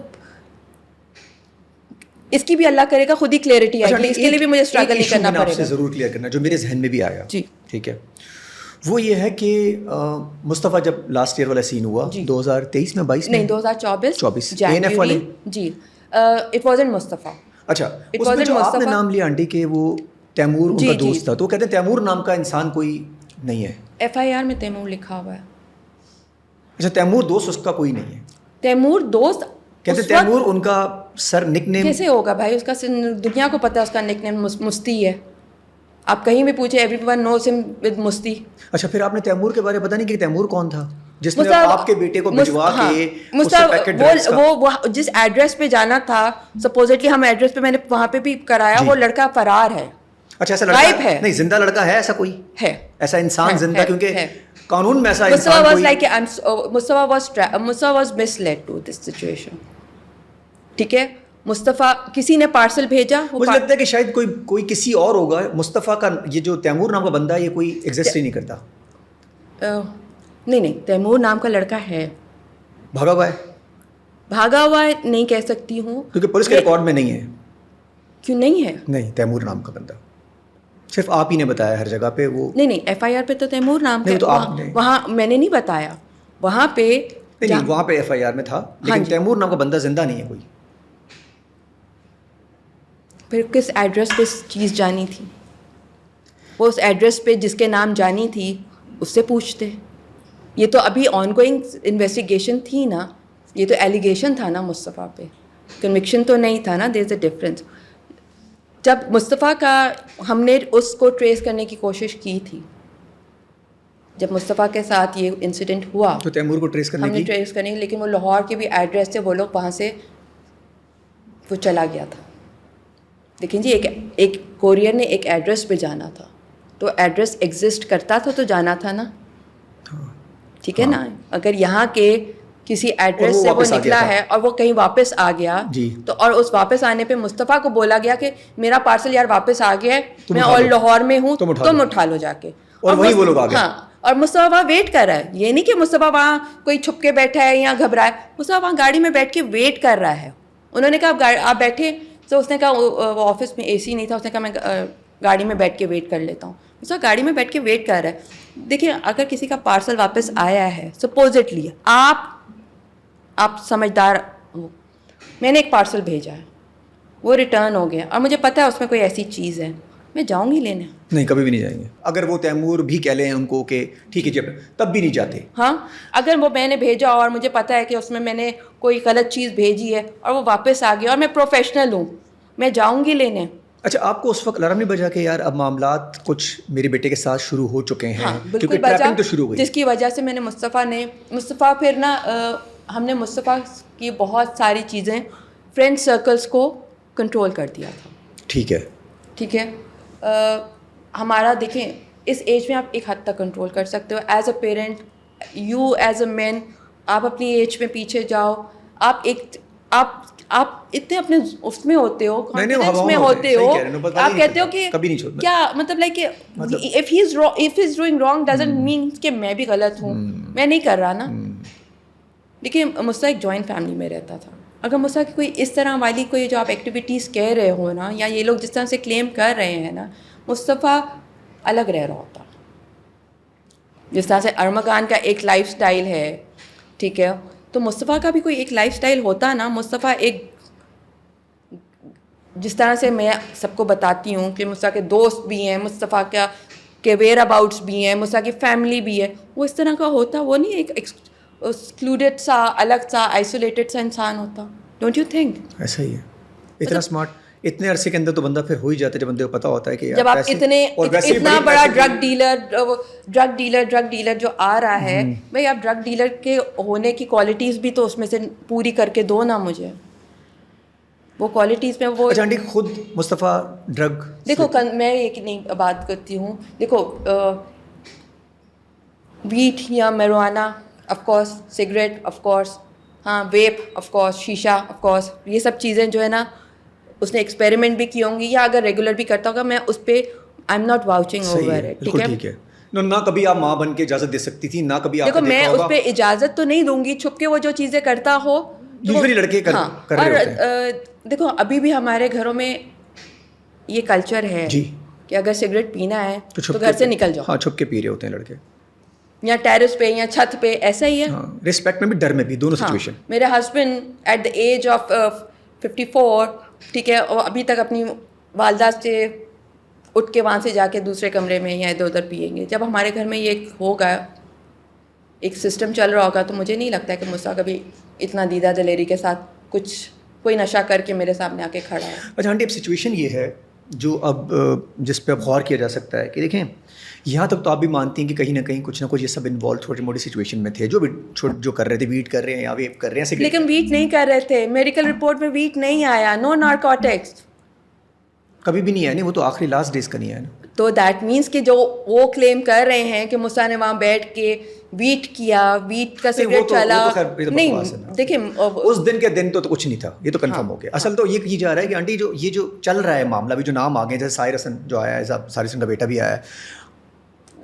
اس کی بھی اللہ کرے گا خود ہی کلیئرٹی آئے گی, اس کے لیے بھی مجھے اسٹرگل نہیں کرنا پڑے گا. ضرور کلیئر کرنا جو میرے ذہن میں بھی آیا. جی ٹھیک ہے, وہ یہ ہے کہ مصطفیٰ جب لاسٹ ایئر والا سین ہوا 2023 میں 22 نہیں 2024 ANF والے, جی اٹ وازنٹ مصطفیٰ. اچھا اس میں جو آپ نے نام لیا آنٹی کہ وہ تیمور ان کا دوست تھا, تو کہتے ہیں تیمور نام کا انسان کوئی نہیں ہے. FIR میں تیمور لکھا ہوا ہے. اچھا تیمور دوست اس کا کوئی نہیں ہے. تیمور دوست کہتے ہیں تیمور ان کا سر نک نیم. کیسے ہوگا بھائی, اس کا دنیا کو پتہ ہے اس کا نک نیم مستی ہے. آپ کہیں بھی پوچھیں, ایوری ون نوز ہم ود مستی. اچھا پھر آپ نے تیمور کے بارے میں پتہ نہیں کہ تیمور کون تھا جس نے آپ کے بیٹے کو بھجوا کے وہ جس ایڈریس پہ جانا تھا, سپوزٹلی ہم ایڈریس پہ میں نے وہاں پہ بھی کرایا, وہ لڑکا فرار ہے. اچھا ایسا لڑکا ہے نہیں, زندہ لڑکا ہے ایسا کوئی ہے, ایسا انسان زندہ, کیونکہ قانون میں ایسا انسان Mustafa was misled to this situation. ٹھیک ہے, مصطفیٰ کسی نے پارسل بھیجا. مجھے لگتا ہے کہ شاید کوئی کسی اور ہوگا. مصطفیٰ کا یہ جو تیمور نام کا بندہ ہے یہ کوئی ایگزسٹ ہی نہیں کرتا. نہیں تیمور نام کا لڑکا ہے, بھاگا ہوا ہے. بھاگا ہوا ہے نہیں کہہ سکتی ہوں, کیونکہ پولیس کے ریکارڈ میں نہیں ہے. کیوں نہیں ہے؟ نہیں تیمور نام کا بندہ صرف آپ ہی نے بتایا ہر جگہ پہ. وہ نہیں FIR پہ تو تیمور نام کا, وہاں میں نے نہیں بتایا, وہاں پہ نہیں, وہاں پہ FIR میں تھا, لیکن تیمور نام کا بندہ زندہ نہیں ہے کوئی. پھر کس ایڈریس پہ چیز جانی تھی؟ وہ اس ایڈریس پہ جس کے نام جانی تھی اس سے پوچھتے. یہ تو ابھی آن گوئنگ انویسٹیگیشن تھی نا, یہ تو ایلیگیشن تھا نا مصطفیٰ پہ, کنوکشن تو نہیں تھا نا. دیر از اے ڈفرینس. جب مصطفیٰ کا ہم نے اس کو ٹریس کرنے کی کوشش کی تھی, جب مصطفیٰ کے ساتھ یہ انسیڈنٹ ہوا تو تیمور کو ٹریس کرنے ہم نے ٹریس کرنے کی, لیکن وہ لاہور کے بھی ایڈریس سے وہ لوگ وہاں سے وہ چلا گیا تھا. لیکن جی ایک کوریئر نے ایک ایڈریس پہ جانا تھا, تو ایڈریس ایگزسٹ کرتا تھا تو جانا تھا نا. ٹھیک ہے نا, اگر یہاں کے کسی ایڈریس سے وہ نکلا ہے اور وہ کہیں واپس آ گیا تو, اور اس واپس آنے پہ مصطفیٰ کو بولا گیا کہ میرا پارسل یار واپس آ گیا ہے, میں اور لاہور میں ہوں, تم اٹھا لو جا کے. اور وہی وہ لوگ آ گئے. ہاں, اور مصطفیٰ وہاں ویٹ کر رہا ہے. یہ نہیں کہ مصطفیٰ وہاں کوئی چھپ کے بیٹھا ہے یا گھبرا ہے. مصطفیٰ وہاں گاڑی میں بیٹھ کے ویٹ کر رہا ہے. انہوں نے کہا آپ بیٹھے, تو اس نے کہا آفس میں AC نہیں تھا, اس نے کہا میں گاڑی میں بیٹھ کے ویٹ کر لیتا ہوں. مصطفیٰ گاڑی میں بیٹھ کے ویٹ کر رہا ہے. دیکھیں اگر کسی کا پارسل واپس آیا ہے, سپوزٹلی آپ سمجھدار ہو, میں نے ایک پارسل بھیجا ہے, وہ ریٹرن ہو گیا اور مجھے پتہ ہے اس میں کوئی ایسی چیز ہے, میں جاؤں گی لینے؟ نہیں, کبھی بھی نہیں جائیں گے. اگر وہ تیمور بھی کہہ لیں ان کو کہ ٹھیک ہے جب, تب بھی نہیں جاتے. ہاں, اگر وہ میں نے بھیجا اور مجھے پتہ ہے کہ اس میں نے کوئی غلط چیز بھیجی ہے اور وہ واپس آ گیا اور میں پروفیشنل ہوں, میں جاؤں گی لینے. اچھا آپ کو اس وقت الارم نہیں بجا کہ یار اب معاملات کچھ میرے بیٹے کے ساتھ شروع ہو چکے ہیں؟ ہاں بالکل بجا, تو شروع ہوئی, جس کی وجہ سے میں نے مصطفیٰ پھر نا ہم نے مصطفیٰ کی بہت ساری چیزیں فرینڈ سرکلس کو کنٹرول کر دیا تھا. ٹھیک ہے, ہمارا دیکھیں اس ایج میں آپ ایک حد تک کنٹرول کر سکتے ہو. As a parent, you as a man, آپ اپنی ایج میں پیچھے جاؤ. آپ اتنے اپنے اس میں ہوتے ہو, کانفیڈنس میں ہوتے ہو, آپ کہتے ہو کہ کیا مطلب like if he is doing wrong doesn't mean کہ میں بھی غلط ہوں, میں نہیں کر رہا نا. دیکھیے مصطفیٰ ایک جوائنٹ فیملی میں رہتا تھا. اگر مصطفیٰ کی کوئی اس طرح والی کوئی جو آپ ایکٹیویٹیز کہہ رہے ہو نا, یا یہ لوگ جس طرح سے کلیم کر رہے ہیں نا, مصطفیٰ الگ رہ رہا ہوتا. جس طرح سے ارمغان کا ایک لائف سٹائل ہے, ٹھیک ہے, تو مصطفیٰ کا بھی کوئی ایک لائف سٹائل ہوتا نا. مصطفیٰ ایک, جس طرح سے میں سب کو بتاتی ہوں کہ مصطفیٰ کے دوست بھی ہیں, مصطفیٰ کے ویئر اباؤٹس بھی ہیں, مصطفیٰ کی فیملی بھی ہے, وہ اس طرح کا ہوتا. وہ نہیں ایک ایکسکلوڈیڈ سا, الگ سا, آئسولیٹڈ سا انسان ہوتا. Don't you think? ایسا ہی ہے. اتنا اسمارٹ اتنے عرصے کے اندر تو بندہ پھر ہو ہی جاتا ہے جب بندے کو پتہ ہوتا ہے کہ جب آپ اتنا بڑا ڈرگ ڈیلر جو آ رہا ہے, بھائی آپ ڈرگ ڈیلر کے ہونے کی کوالٹیز بھی تو اس میں سے پوری کر کے دو نا مجھے. وہ کوالٹیز میں وہ اچھا خود مصطفیٰ ڈرگ, دیکھو میں ایک نہیں بات کرتی ہوں, دیکھو ویٹ یا marijuana of course, cigarette of course, ہاں ویپ آف کورس, شیشہ آف کورس, یہ سب چیزیں جو ہے نا اس نے ایکسپیریمنٹ بھی کی ہوں گی, یا اگر ریگولر بھی کرتا ہوگا, میں اس پہ I am not vouching over it. ٹھیک ہے, نہ کبھی آپ ماں بن کے اجازت دے سکتی تھی, نہ کبھی آپ دیکھو میں اس پہ اجازت تو نہیں دوں گی, چھپ کے وہ جو چیزیں کرتا ہو یوزلی لڑکے کر رہے ہوتے ہیں. دیکھو ابھی بھی ہمارے گھروں میں یہ کلچر ہے کہ اگر سگریٹ پینا ہے تو گھر سے نکل جاؤ. ہاں چھپ کے پی رہے ہوتے ہیں لڑکے, یا ٹیرس پہ یا چھت پہ, ایسا ہی ہے. رسپیکٹ میں بھی ڈر میں بھی, دونوں سچویشن. میرے husband at the age of 54, ٹھیک ہے, اور ابھی تک اپنی والدہ سے اٹھ کے وہاں سے جا کے دوسرے کمرے میں یا ادھر ادھر پئیں گے. جب ہمارے گھر میں یہ ہوگا, ایک سسٹم چل رہا ہوگا, تو مجھے نہیں لگتا ہے کہ مصطفیٰ کبھی اتنا دیدہ دلیری کے ساتھ کوئی نشہ کر کے میرے سامنے آ کے کھڑا ہے. اچھا آنٹی, اب سچویشن یہ ہے جو اب جس پہ اب غور کیا جا سکتا ہے کہ دیکھیں, یہاں تک تو آپ بھی مانتی ہیں کہ کہیں نہ کہیں کچھ نہ کچھ یہ سب انوالو چھوٹی موٹی سچویشن میں تھے, جو کر رہے تھے, ویٹ کر رہے ہیں یا ویپ کر رہے ہیں. لیکن ویٹ نہیں کر رہے تھے, میڈیکل رپورٹ میں ویٹ نہیں آیا, نو نارکوٹکس, کبھی بھی نہیں آیا. نہیں, وہ تو آخری لاسٹ ڈیز کا نہیں آیا نا. تو دیٹ مینس کہ جو وہ کلیم کر رہے ہیں کہ مصطفیٰ نے وہاں بیٹھ کے ویٹ کیا, ویٹ کا سگریٹ چلا, نہیں دیکھیں اس دن کے دن تو کچھ نہیں تھا, یہ تو کنفرم ہو گیا. اصل تو یہ کی جا رہا ہے کہ آنٹی یہ جو چل رہا ہے معاملہ, بھی جو نام آ گئے جیسے ساحر حسن جو آیا ہے, ساحر حسن کا بیٹا بھی آیا ہے,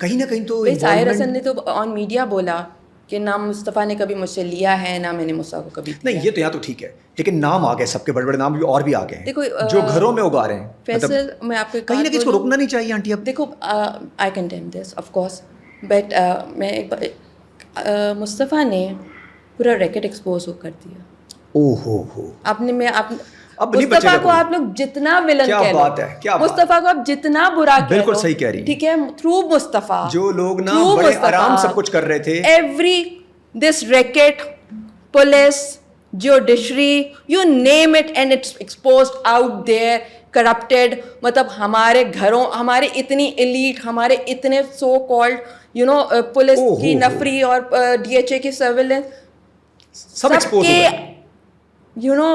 کہیں نہ کہیں تو ساحر حسن نے تو آن میڈیا بولا کہ نہ مصطفیٰ نے کبھی مجھ سے لیا ہے, نہ میں نے مصطفیٰ کو کبھی. نہیں, یہ تو یہاں تو ٹھیک ہے, لیکن نام آ گئے سب کے, بڑے بڑے نام اور بھی آ گئے ہیں جو گھروں میں اگا رہے ہیں. فیصل, میں آپ کو کہیں نہ کہیں اس کو روکنا نہیں چاہیے آنٹی. اب دیکھو, I condemn this of course, but میں مصطفیٰ نے پورا ریکٹ ایکسپوز کر دیا. او ہو اپنے میں مصطفیٰ کو آپ لوگ جتنا ولن کہہ لو, مصطفیٰ کو آپ جتنا برا کہہ لو, بالکل صحیح کہہ رہی, ٹھیک ہے, تھرو مصطفیٰ جو لوگ نا بڑے آرام سب کچھ کر رہے تھے, every this racket, police, judiciary, you name it, and it's exposed out there, corrupted. مطلب ہمارے گھروں, ہمارے اتنی ایلیٹ, ہمارے اتنے so called you know police کی نفری اور ڈی ایچ اے کی سرویلنس, سب ایکسپوز ہو گئے, یو نو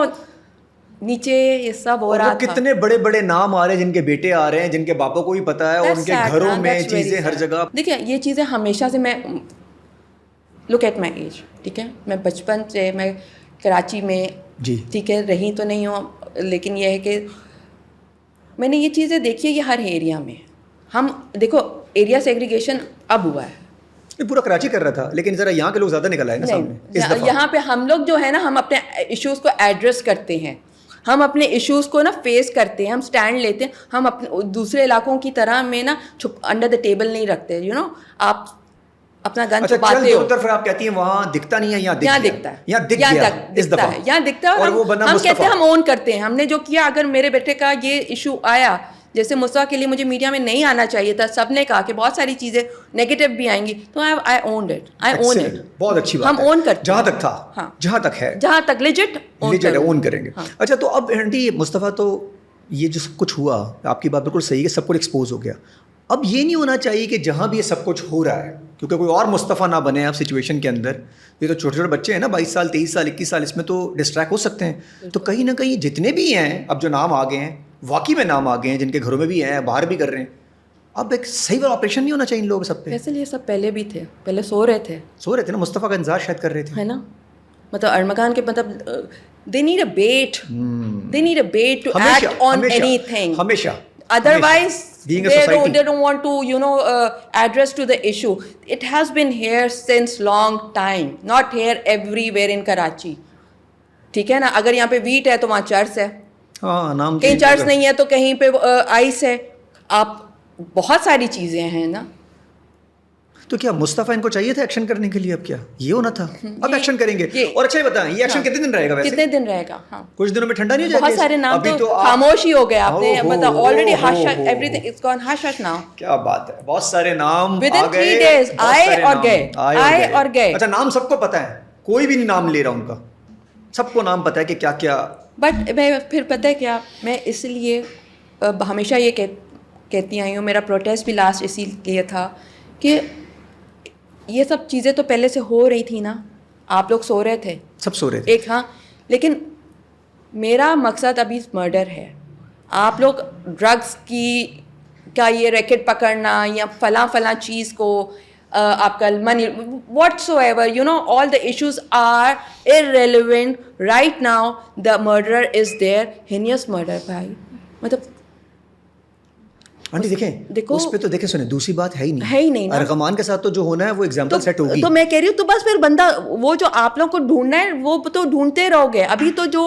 نیچے یہ سب ہو رہا تھا. کتنے بڑے بڑے نام آ رہے ہیں جن کے بیٹے آ رہے ہیں, جن کے باپوں کو بھی پتا ہے, اور ان کے گھروں میں چیزیں ہر جگہ. دیکھیں یہ چیزیں ہمیشہ سے, میں لک ایٹ مائی ایج, ٹھیک ہے, میں بچپن سے میں کراچی میں, جی ٹھیک ہے, رہی تو نہیں ہوں, لیکن یہ ہے کہ میں نے یہ چیزیں دیکھی ہے کہ ہر ایریا میں ہم دیکھو ایریا سیگریگیشن اب ہوا ہے. پورا کراچی کر رہا تھا, لیکن ذرا یہاں کے لوگ زیادہ نکل آئے نا سامنے. یہاں پہ ہم لوگ جو ہے نا, ہم اپنے ایشوز کو ایڈریس کرتے ہیں, ہم اپنے ایشوز کو نا فیس کرتے ہیں, ہم اسٹینڈ لیتے ہیں, ہم اپنے دوسرے علاقوں کی طرح میں نا انڈر دا ٹیبل نہیں رکھتے. یو نو, آپ اپنا گن چھپاتے ہو, طرف آپ کہتی ہیں وہاں دکھتا نہیں ہے, یہاں دکھتا ہے, یہاں دکھ گیا اس دفعہ, یہاں دکھتا ہے, اور ہم کہتے ہیں ہم اون کرتے ہیں, ہم نے جو کیا. اگر میرے بیٹے کا یہ ایشو آیا, جیسے مصطفیٰ کے لیے مجھے میڈیا میں نہیں آنا چاہیے تھا, سب نے کہا کہ بہت ساری چیزیں نیگیٹو بھی آئیں گی, تو آئی اونڈ اٹ, بہت اچھی بات, ہم اون کرتے جہاں تک تھا, جہاں تک ہے, جہاں تک لیجٹ اون کریں گے. اچھا, تو اب آنٹی مصطفیٰ, تو یہ جو سب کچھ ہوا, آپ کی بات بالکل صحیح ہے, سب کچھ ایکسپوز ہو گیا. اب یہ نہیں ہونا چاہیے کہ جہاں بھی یہ سب کچھ ہو رہا ہے, کیونکہ کوئی اور مصطفیٰ نہ بنے اب سچویشن کے اندر. یہ تو چھوٹے چھوٹے بچے ہیں نا, 22 سال 23 سال 21 سال, اس میں تو ڈسٹریکٹ ہو سکتے ہیں. تو کہیں نہ کہیں جتنے بھی ہیں اب جو نام آ گئے ہیں, واقعی میں نام آ گئے ہیں, جن کے گھروں میں بھی ہیں, باہر بھی کر رہے ہیں, اب ایک صحیح والا آپریشن نہیں ہونا چاہیے ان لوگوں سب پہ. ویسے یہ سب پہلے بھی تھے, پہلے سو رہے تھے نا, مصطفیٰ کا انتظار شاید کر رہے تھے, ہے نا. مطلب ارمغان کے مطلب they need a bait, they need a bait to act on anything. ہمیشہ. Otherwise, they don't want to, you know, address to the issue. It has been here since long time, not here everywhere in Karachi. ٹھیک ہے نا, اگر یہاں پہ wait ہے تو وہاں چرس ہے, نام کہیں چرس نہیں ہے تو کہیں پہ آئس ہے. آپ بہت ساری چیزیں ہیں نا. تو کیا مصطفیٰ ان کو چاہیے تھا ایکشن کرنے کے لیے؟ اب کیا یہ ہونا تھا, اب ایکشن کریں گے. اور اچھا یہ بتائیں, یہ ایکشن کتنے دن رہے گا ویسے؟ کتنے دن رہے گا؟ ہاں, کچھ دنوں میں ٹھنڈا نہیں ہو جائے گا؟ بہت سارے نام تو خاموش ہی ہو گئے. آپ نے مطلب آلریڈی ہش ایوری تھنگ از گون ہش ہش ناؤ. کیا بات ہے, بہت سارے نام ودن 3 days آئے اور گئے, آئے اور گئے. اچھا, نام سب کو پتا ہے, کوئی بھی نہیں نام لے رہا ان کا, سب کو نام پتا ہے کہ کیا کیا. بٹ میں پھر پتہ ہے کیا, میں اس لیے ہمیشہ یہ کہتی آئی ہوں, میرا پروٹیسٹ بھی لاسٹ اسی لیے تھا کہ یہ سب چیزیں تو پہلے سے ہو رہی تھی نا, آپ لوگ سو رہے تھے, سب سو رہے تھے ایک, ہاں, لیکن میرا مقصد ابھی مرڈر ہے. آپ لوگ ڈرگس کی کا یہ ریکٹ پکڑنا یا فلاں فلاں چیز کو آپ کا money whatsoever, you know, all the issues are irrelevant right now. The murderer is there, heinous murder بھائی. مطلب آنٹی دیکھیں اس پہ تو دیکھیں, سنیں, دوسری بات ہے ہی نہیں. ارغمان کے ساتھ تو جو ہونا ہے وہ ایگزامپل سیٹ ہوگی. تو میں کہہ رہی ہوں, تو بس پھر بندہ وہ جو آپ لوگ کو ڈھونڈنا ہے وہ تو ڈھونڈتے رہو گے. ابھی تو جو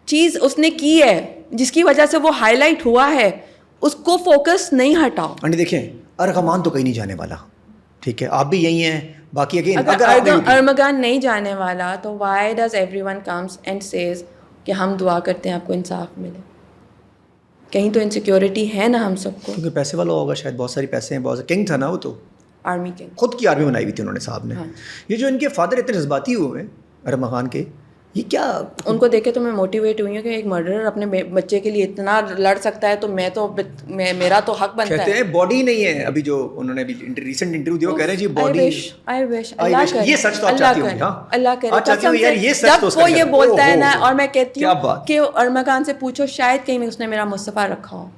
چیز اس نے کی ہے جس کی وجہ سے وہ ہائی لائٹ ہوا ہے, اس کو فوکس نہیں ہٹاؤ. آنٹی دیکھیں, ارغمان تو کہیں نہیں جانے والا, ٹھیک ہے, آپ بھی یہی ہیں, باقی اگر ارمغان نہیں جانے والا تو why does everyone comes and says کہ ہم دعا کرتے ہیں آپ کو انصاف ملے. کہیں تو انسیکیورٹی ہے نا ہم سب کو. کیونکہ پیسے والا ہوگا شاید, بہت ساری پیسے ہیں, بہت کنگ تھا نا وہ, تو آرمی کے خود کی آرمی بنائی ہوئی تھی انہوں نے صاحب نے. یہ جو ان کے فادر اتنے جذباتی ہوئے ہیں ارما خان کے, یہ کیا ان کو دیکھ کے تو میں موٹیویٹ ہوئی ہوں کہ ایک مرڈرر اپنے بچے کے لیے اتنا لڑ سکتا ہے, تو میرا تو حق بنتا ہے. کہتے ہیں باڈی نہیں ہے ابھی, جو انہوں نے ابھی ریسنٹ انٹرویو دیا وہ کہہ رہے ہیں جی باڈی. یہ سچ تو آپ چاہتی ہوں, ہاں اللہ کرے چاہتی ہوں یار, یہ سچ تو جب وہ یہ بولتا ہے نا, اور میں کہتی ہوں کہ ارما خان سے پوچھو شاید کہیں اس نے میرا مصطفیٰ رکھا ہو.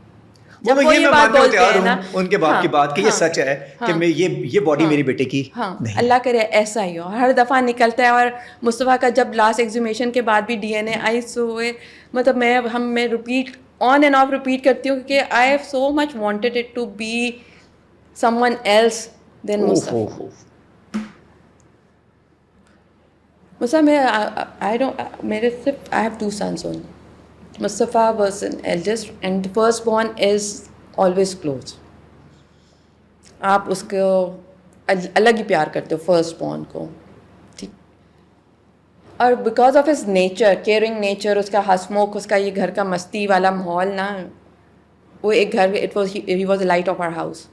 جب وہ یہ بات بولتے ہیں نا ان کے باپ کی بات کہ یہ سچ ہے کہ میں یہ باڈی میری بیٹے کی نہیں. اللہ کرے ایسا ہی ہو. ہر دفعہ نکلتا ہے. اور مصطفیٰ کا جب لاسٹ ایگزیمیشن کے بعد بھی ڈی این اے آئی ہوئے, مطلب میں repeat on and off repeat کرتی ہوں کہ I have so much wanted it to be someone else than Mustafa. میرے صرف I have 2 sons only. Mustafa was an eldest and the firstborn is always close. آپ اس کو الگ ہی پیار کرتے ہو فرسٹ بورن کو, ٹھیک. اور because of his nature, caring nature, اس کا ہسموک, اس کا یہ گھر کا مستی والا ماحول نا, وہ ایک گھر, he was a light of our house.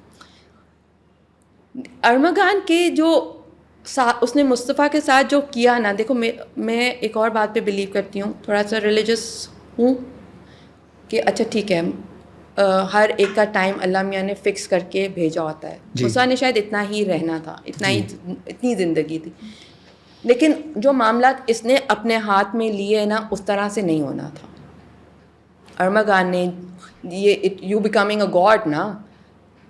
Armaghan کے جو اس نے مصطفیٰ کے ساتھ جو کیا نا, دیکھو میں ایک اور بات پہ بلیو کرتی ہوں, تھوڑا سا ریلیجس ہوں, کہ اچھا ٹھیک ہے ہر ایک کا ٹائم اللہ میاں نے فکس کر کے بھیجا ہوتا ہے. مصطفیٰ نے شاید اتنا ہی رہنا تھا, اتنی زندگی تھی, لیکن جو معاملات اس نے اپنے ہاتھ میں لیے نا اس طرح سے نہیں ہونا تھا. ارما خان نے یہ یو بیکمنگ اے گاڈ نا,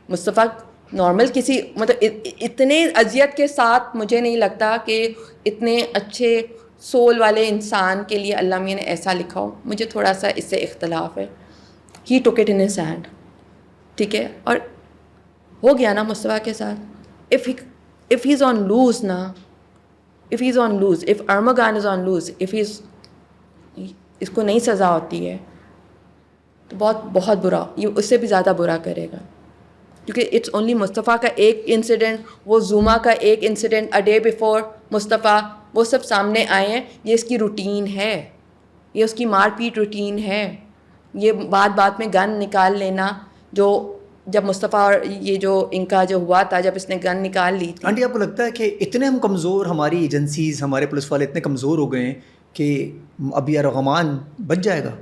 مصطفیٰ نارمل کسی مطلب اتنے اذیت کے ساتھ مجھے نہیں لگتا کہ اتنے اچھے سول والے انسان کے لیے اللہ میاں نے ایسا لکھا ہو. مجھے تھوڑا سا اس سے اختلاف ہے. ہی took it in his hand, ٹھیک ہے, اور ہو گیا نا مصطفیٰ کے ساتھ. If he is on loose نا, if he is on loose, if Armaghan is on loose, if he is, اس کو نہیں سزا ہوتی ہے تو بہت بہت برا, یہ اس سے بھی زیادہ برا کرے گا. کیونکہ اٹس اونلی مصطفیٰ کا ایک انسیڈنٹ, وہ زوما کا ایک انسیڈنٹ اے ڈے بیفور مصطفیٰ, وہ سب سامنے آئے ہیں. یہ اس کی روٹین ہے, یہ اس کی مار پیٹ روٹین ہے. یہ بات میں گن نکال لینا, جو جب مصطفیٰ اور یہ جو ان کا جو ہوا تھا, جب اس نے گن نکال لی تھی. آنٹی آپ کو لگتا ہے کہ اتنے ہم کمزور, ہماری ایجنسیز, ہمارے پولیس والے اتنے کمزور ہو گئے ہیں کہ اب یہ ارغمان بچ جائے گا؟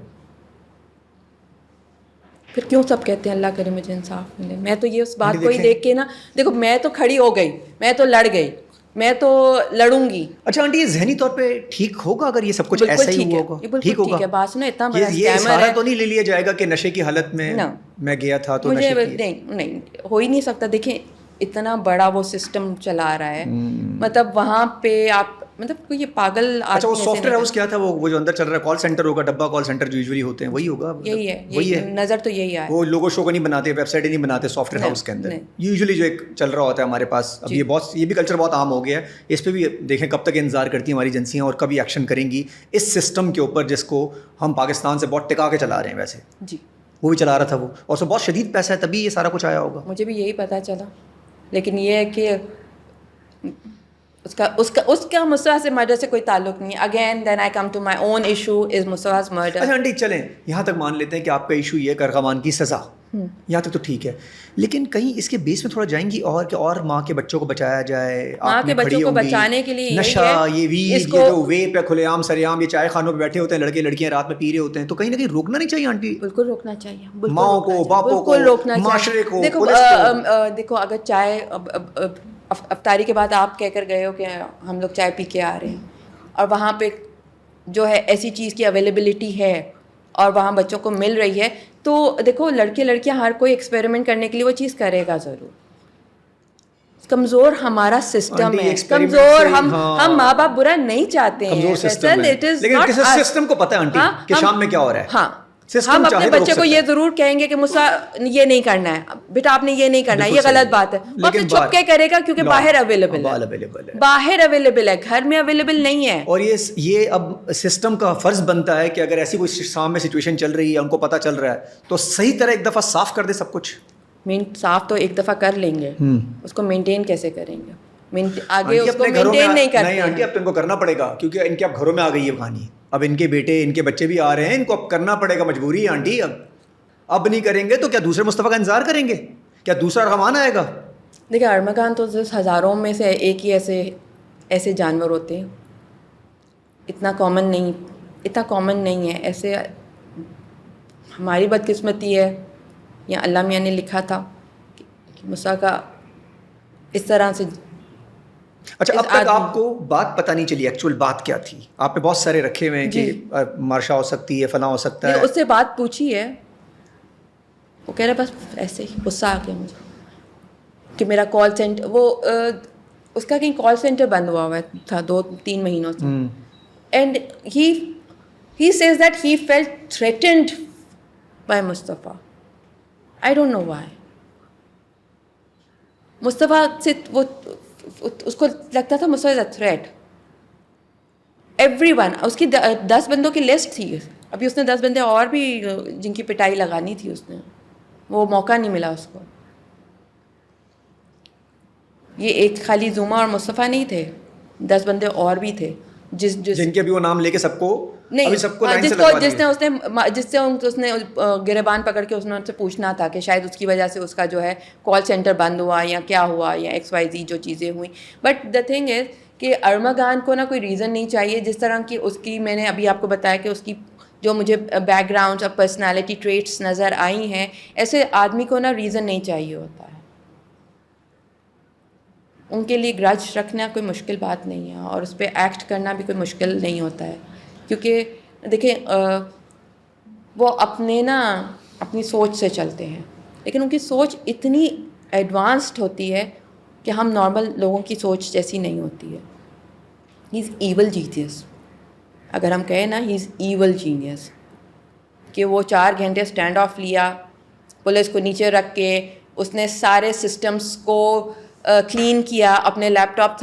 پھر کیوں سب کہتے ہیں اللہ کرے مجھے انصاف ملے. میں تو یہ اس بات کو ہی دیکھ کے نا, دیکھو میں تو کھڑی ہو گئی, میں تو لڑ گئی, میں تو لڑوں گی. اچھا آنٹی یہ ذہنی طور پہ ٹھیک ہوگا اگر یہ سب کچھ ایسا ہی ہوا ہوگا؟ ٹھیک ہوگا. بات سنو, اتنا بڑا یہ سارا تو نہیں لے لیا جائے گا کہ نشے کی حالت میں میں گیا تھا تو مجھے نہیں ہو ہی نہیں سکتا. دیکھیں اتنا بڑا وہ سسٹم چلا رہا ہے, مطلب وہاں پہ آپ مطلب کوئی یہ پاگل. اچھا وہ سافٹ ویئر ہاؤس کیا تھا, وہ جو اندر چل رہا ہے کال سینٹر ہوگا, ڈبا کال سینٹر جو یوزلی ہوتے ہیں وہی ہوگا. یہی ہے نظر تو یہی آیا. وہ لوگو شو کو نہیں بناتے, ویب سائٹ نہیں بناتے سافٹ ویئر ہاؤس کے اندر. یوزلی جو ایک چل رہا ہوتا ہے ہمارے پاس اب, یہ بھی کلچر بہت عام ہو گیا ہے. اس پہ بھی دیکھیں کب تک انتظار کرتی ہیں ہماری ایجنسیاں اور کبھی ایکشن کریں گی اس سسٹم کے اوپر جس کو ہم پاکستان سے بہت ٹکا کے چلا رہے ہیں. ویسے جی وہ بھی چلا رہا تھا وہ, اور اس میں بہت شدید پیسہ ہے, تبھی یہ سارا کچھ آیا ہوگا. مجھے بھی یہی پتہ چلا, لیکن یہ ہے کہ اس کا مصطفیٰ سے مرڈر سے کوئی تعلق نہیں. Again then I come to my own issue is Mustafa's murder. اچھا آنٹی چلیں یہاں تک مان لیتے ہیں کہ آپ کا ایشو یہ ارغمان کی سزا, یہاں تک تو ٹھیک ہے, لیکن کہیں اس کے بیس میں تھوڑا جائیں گی اور کہ اور ماں کے بچوں کو بچایا جائے. ماں کے بچوں کو بچانے کے لیے نشہ, یہ جو ویپ ہے کھلے عام سر عام, یہ چائے خانوں پہ بیٹھے ہوتے ہیں لڑکے لڑکیاں رات میں پی رہے ہوتے ہیں, تو کہیں نہ کہیں روکنا نہیں چاہیے آنٹی. بالکل روکنا چاہیے, ماؤں کو, باپوں کو, معاشرے کو. دیکھو اگر چائے افطاری کے بعد آپ کہہ کر گئے ہو کہ ہم لوگ چائے پی کے آ رہے ہیں, اور وہاں پہ جو ہے ایسی چیز کی اویلیبلٹی ہے اور وہاں بچوں کو مل رہی ہے, تو دیکھو لڑکے لڑکیاں ہر کوئی ایکسپیریمنٹ کرنے کے لیے وہ چیز کرے گا ضرور. کمزور ہمارا سسٹم ہے, کمزور ہم ماں باپ برا نہیں چاہتے ہیں, لیکن سسٹم کو پتہ ہے آنٹی کہ شام میں کیا ہو رہا ہے. ہاں ہم اپنے بچے کو یہ ضرور کہیں گے کہ مصطفیٰ یہ نہیں کرنا ہے بیٹا, آپ نے یہ نہیں کرنا ہے, یہ غلط بات ہے, اور پھر چھپ کے کرے گا کیونکہ باہر اویلیبل ہے, باہر اویلیبل ہے, گھر میں اویلیبل نہیں ہے. اور یہ اب سسٹم کا فرض بنتا ہے کہ اگر ایسی کوئی سامنے سچویشن چل رہی ہے, ان کو پتہ چل رہا ہے, تو صحیح طرح ایک دفعہ صاف کر دے سب کچھ. صاف تو ایک دفعہ کر لیں گے, اس کو مینٹین کیسے کریں گے, آگے اس کو مینٹین نہیں کرتے. نہیں آنٹی اب تو ان کو کرنا پڑے گا, کیونکہ ان کے اب گھروں میں آ گئی ہے کہانی. اب ان کے بیٹے ان کے بچے بھی آ رہے ہیں, ان کو اب کرنا پڑے گا, مجبوری ہے آنٹی. اب نہیں کریں گے تو کیا دوسرے مصطفیٰ کا انتظار کریں گے؟ کیا دوسرا رحمان آئے گا؟ دیکھیں ارمغان تو ہزاروں میں سے ایک ہی ایسے جانور ہوتے ہیں, اتنا کامن نہیں ہے. ایسے ہماری بدقسمتی ہے یا اللہ میاں نے لکھا تھا کہ موسیٰ کا اس طرح سے. اچھا, اب تک آپ کو بات پتہ نہیں چلی ایکچوئل بات کیا تھی؟ آپ نے بہت سارے رکھے ہوئے ہیں کہ مارشا ہو سکتی ہے, فلاں ہو سکتا ہے. اس سے بات پوچھی ہے, وہ کہہ رہا بس ایسے ہی غصہ آ گیا مجھے کہ میرا کال سینٹر, وہ اس کا کہیں کال سینٹر بند ہوا تھا 2-3 مہینوں سے. And he says that he felt threatened by Mustafa. I don't know why. مصطفیٰ سے وہ اس کو لگتا تھا مصطفیٰ از اے تھریٹ. ایوری ون, اس کی 10 بندوں کی لسٹ تھی. ابھی اس نے 10 بندے اور بھی جن کی پٹائی لگانی تھی, اس نے وہ موقع نہیں ملا اس کو. یہ ایک خالی زوما اور مصطفیٰ نہیں تھے, 10 بندے اور بھی تھے جن کے بھی وہ نام لے کے سب کو نہیں, سب کو لائن سے لگوا دیا. جس سے گریبان پکڑ کے اس نے ان سے پوچھنا تھا کہ شاید اس کی وجہ سے اس کا جو ہے کال سینٹر بند ہوا یا کیا ہوا یا XYZ جو چیزیں ہوئیں. بٹ دا تھنگ از کہ ارمغان کو نا کوئی ریزن نہیں چاہیے. جس طرح کی اس کی میں نے ابھی آپ کو بتایا کہ اس کی جو مجھے بیک گراؤنڈ اور پرسنالٹی ٹریٹس نظر آئی ہیں, ایسے آدمی کو نا ریزن نہیں چاہیے ہوتا ہے. ان کے لیے گرج رکھنا کوئی مشکل بات نہیں ہے اور اس پہ ایکٹ کرنا بھی کوئی مشکل نہیں ہوتا ہے. کیونکہ دیکھیں وہ اپنی سوچ سے چلتے ہیں, لیکن ان کی سوچ اتنی ایڈوانسڈ ہوتی ہے کہ ہم نارمل لوگوں کی سوچ جیسی نہیں ہوتی ہے. ہی از ایول جینیس. اگر ہم کہیں نا ہی از ایول جینیس, کہ وہ 4 گھنٹے اسٹینڈ آف لیا, پولیس کو نیچے رکھ کے اس نے سارے سسٹمس کو کلین کیا, اپنے لیپ ٹاپ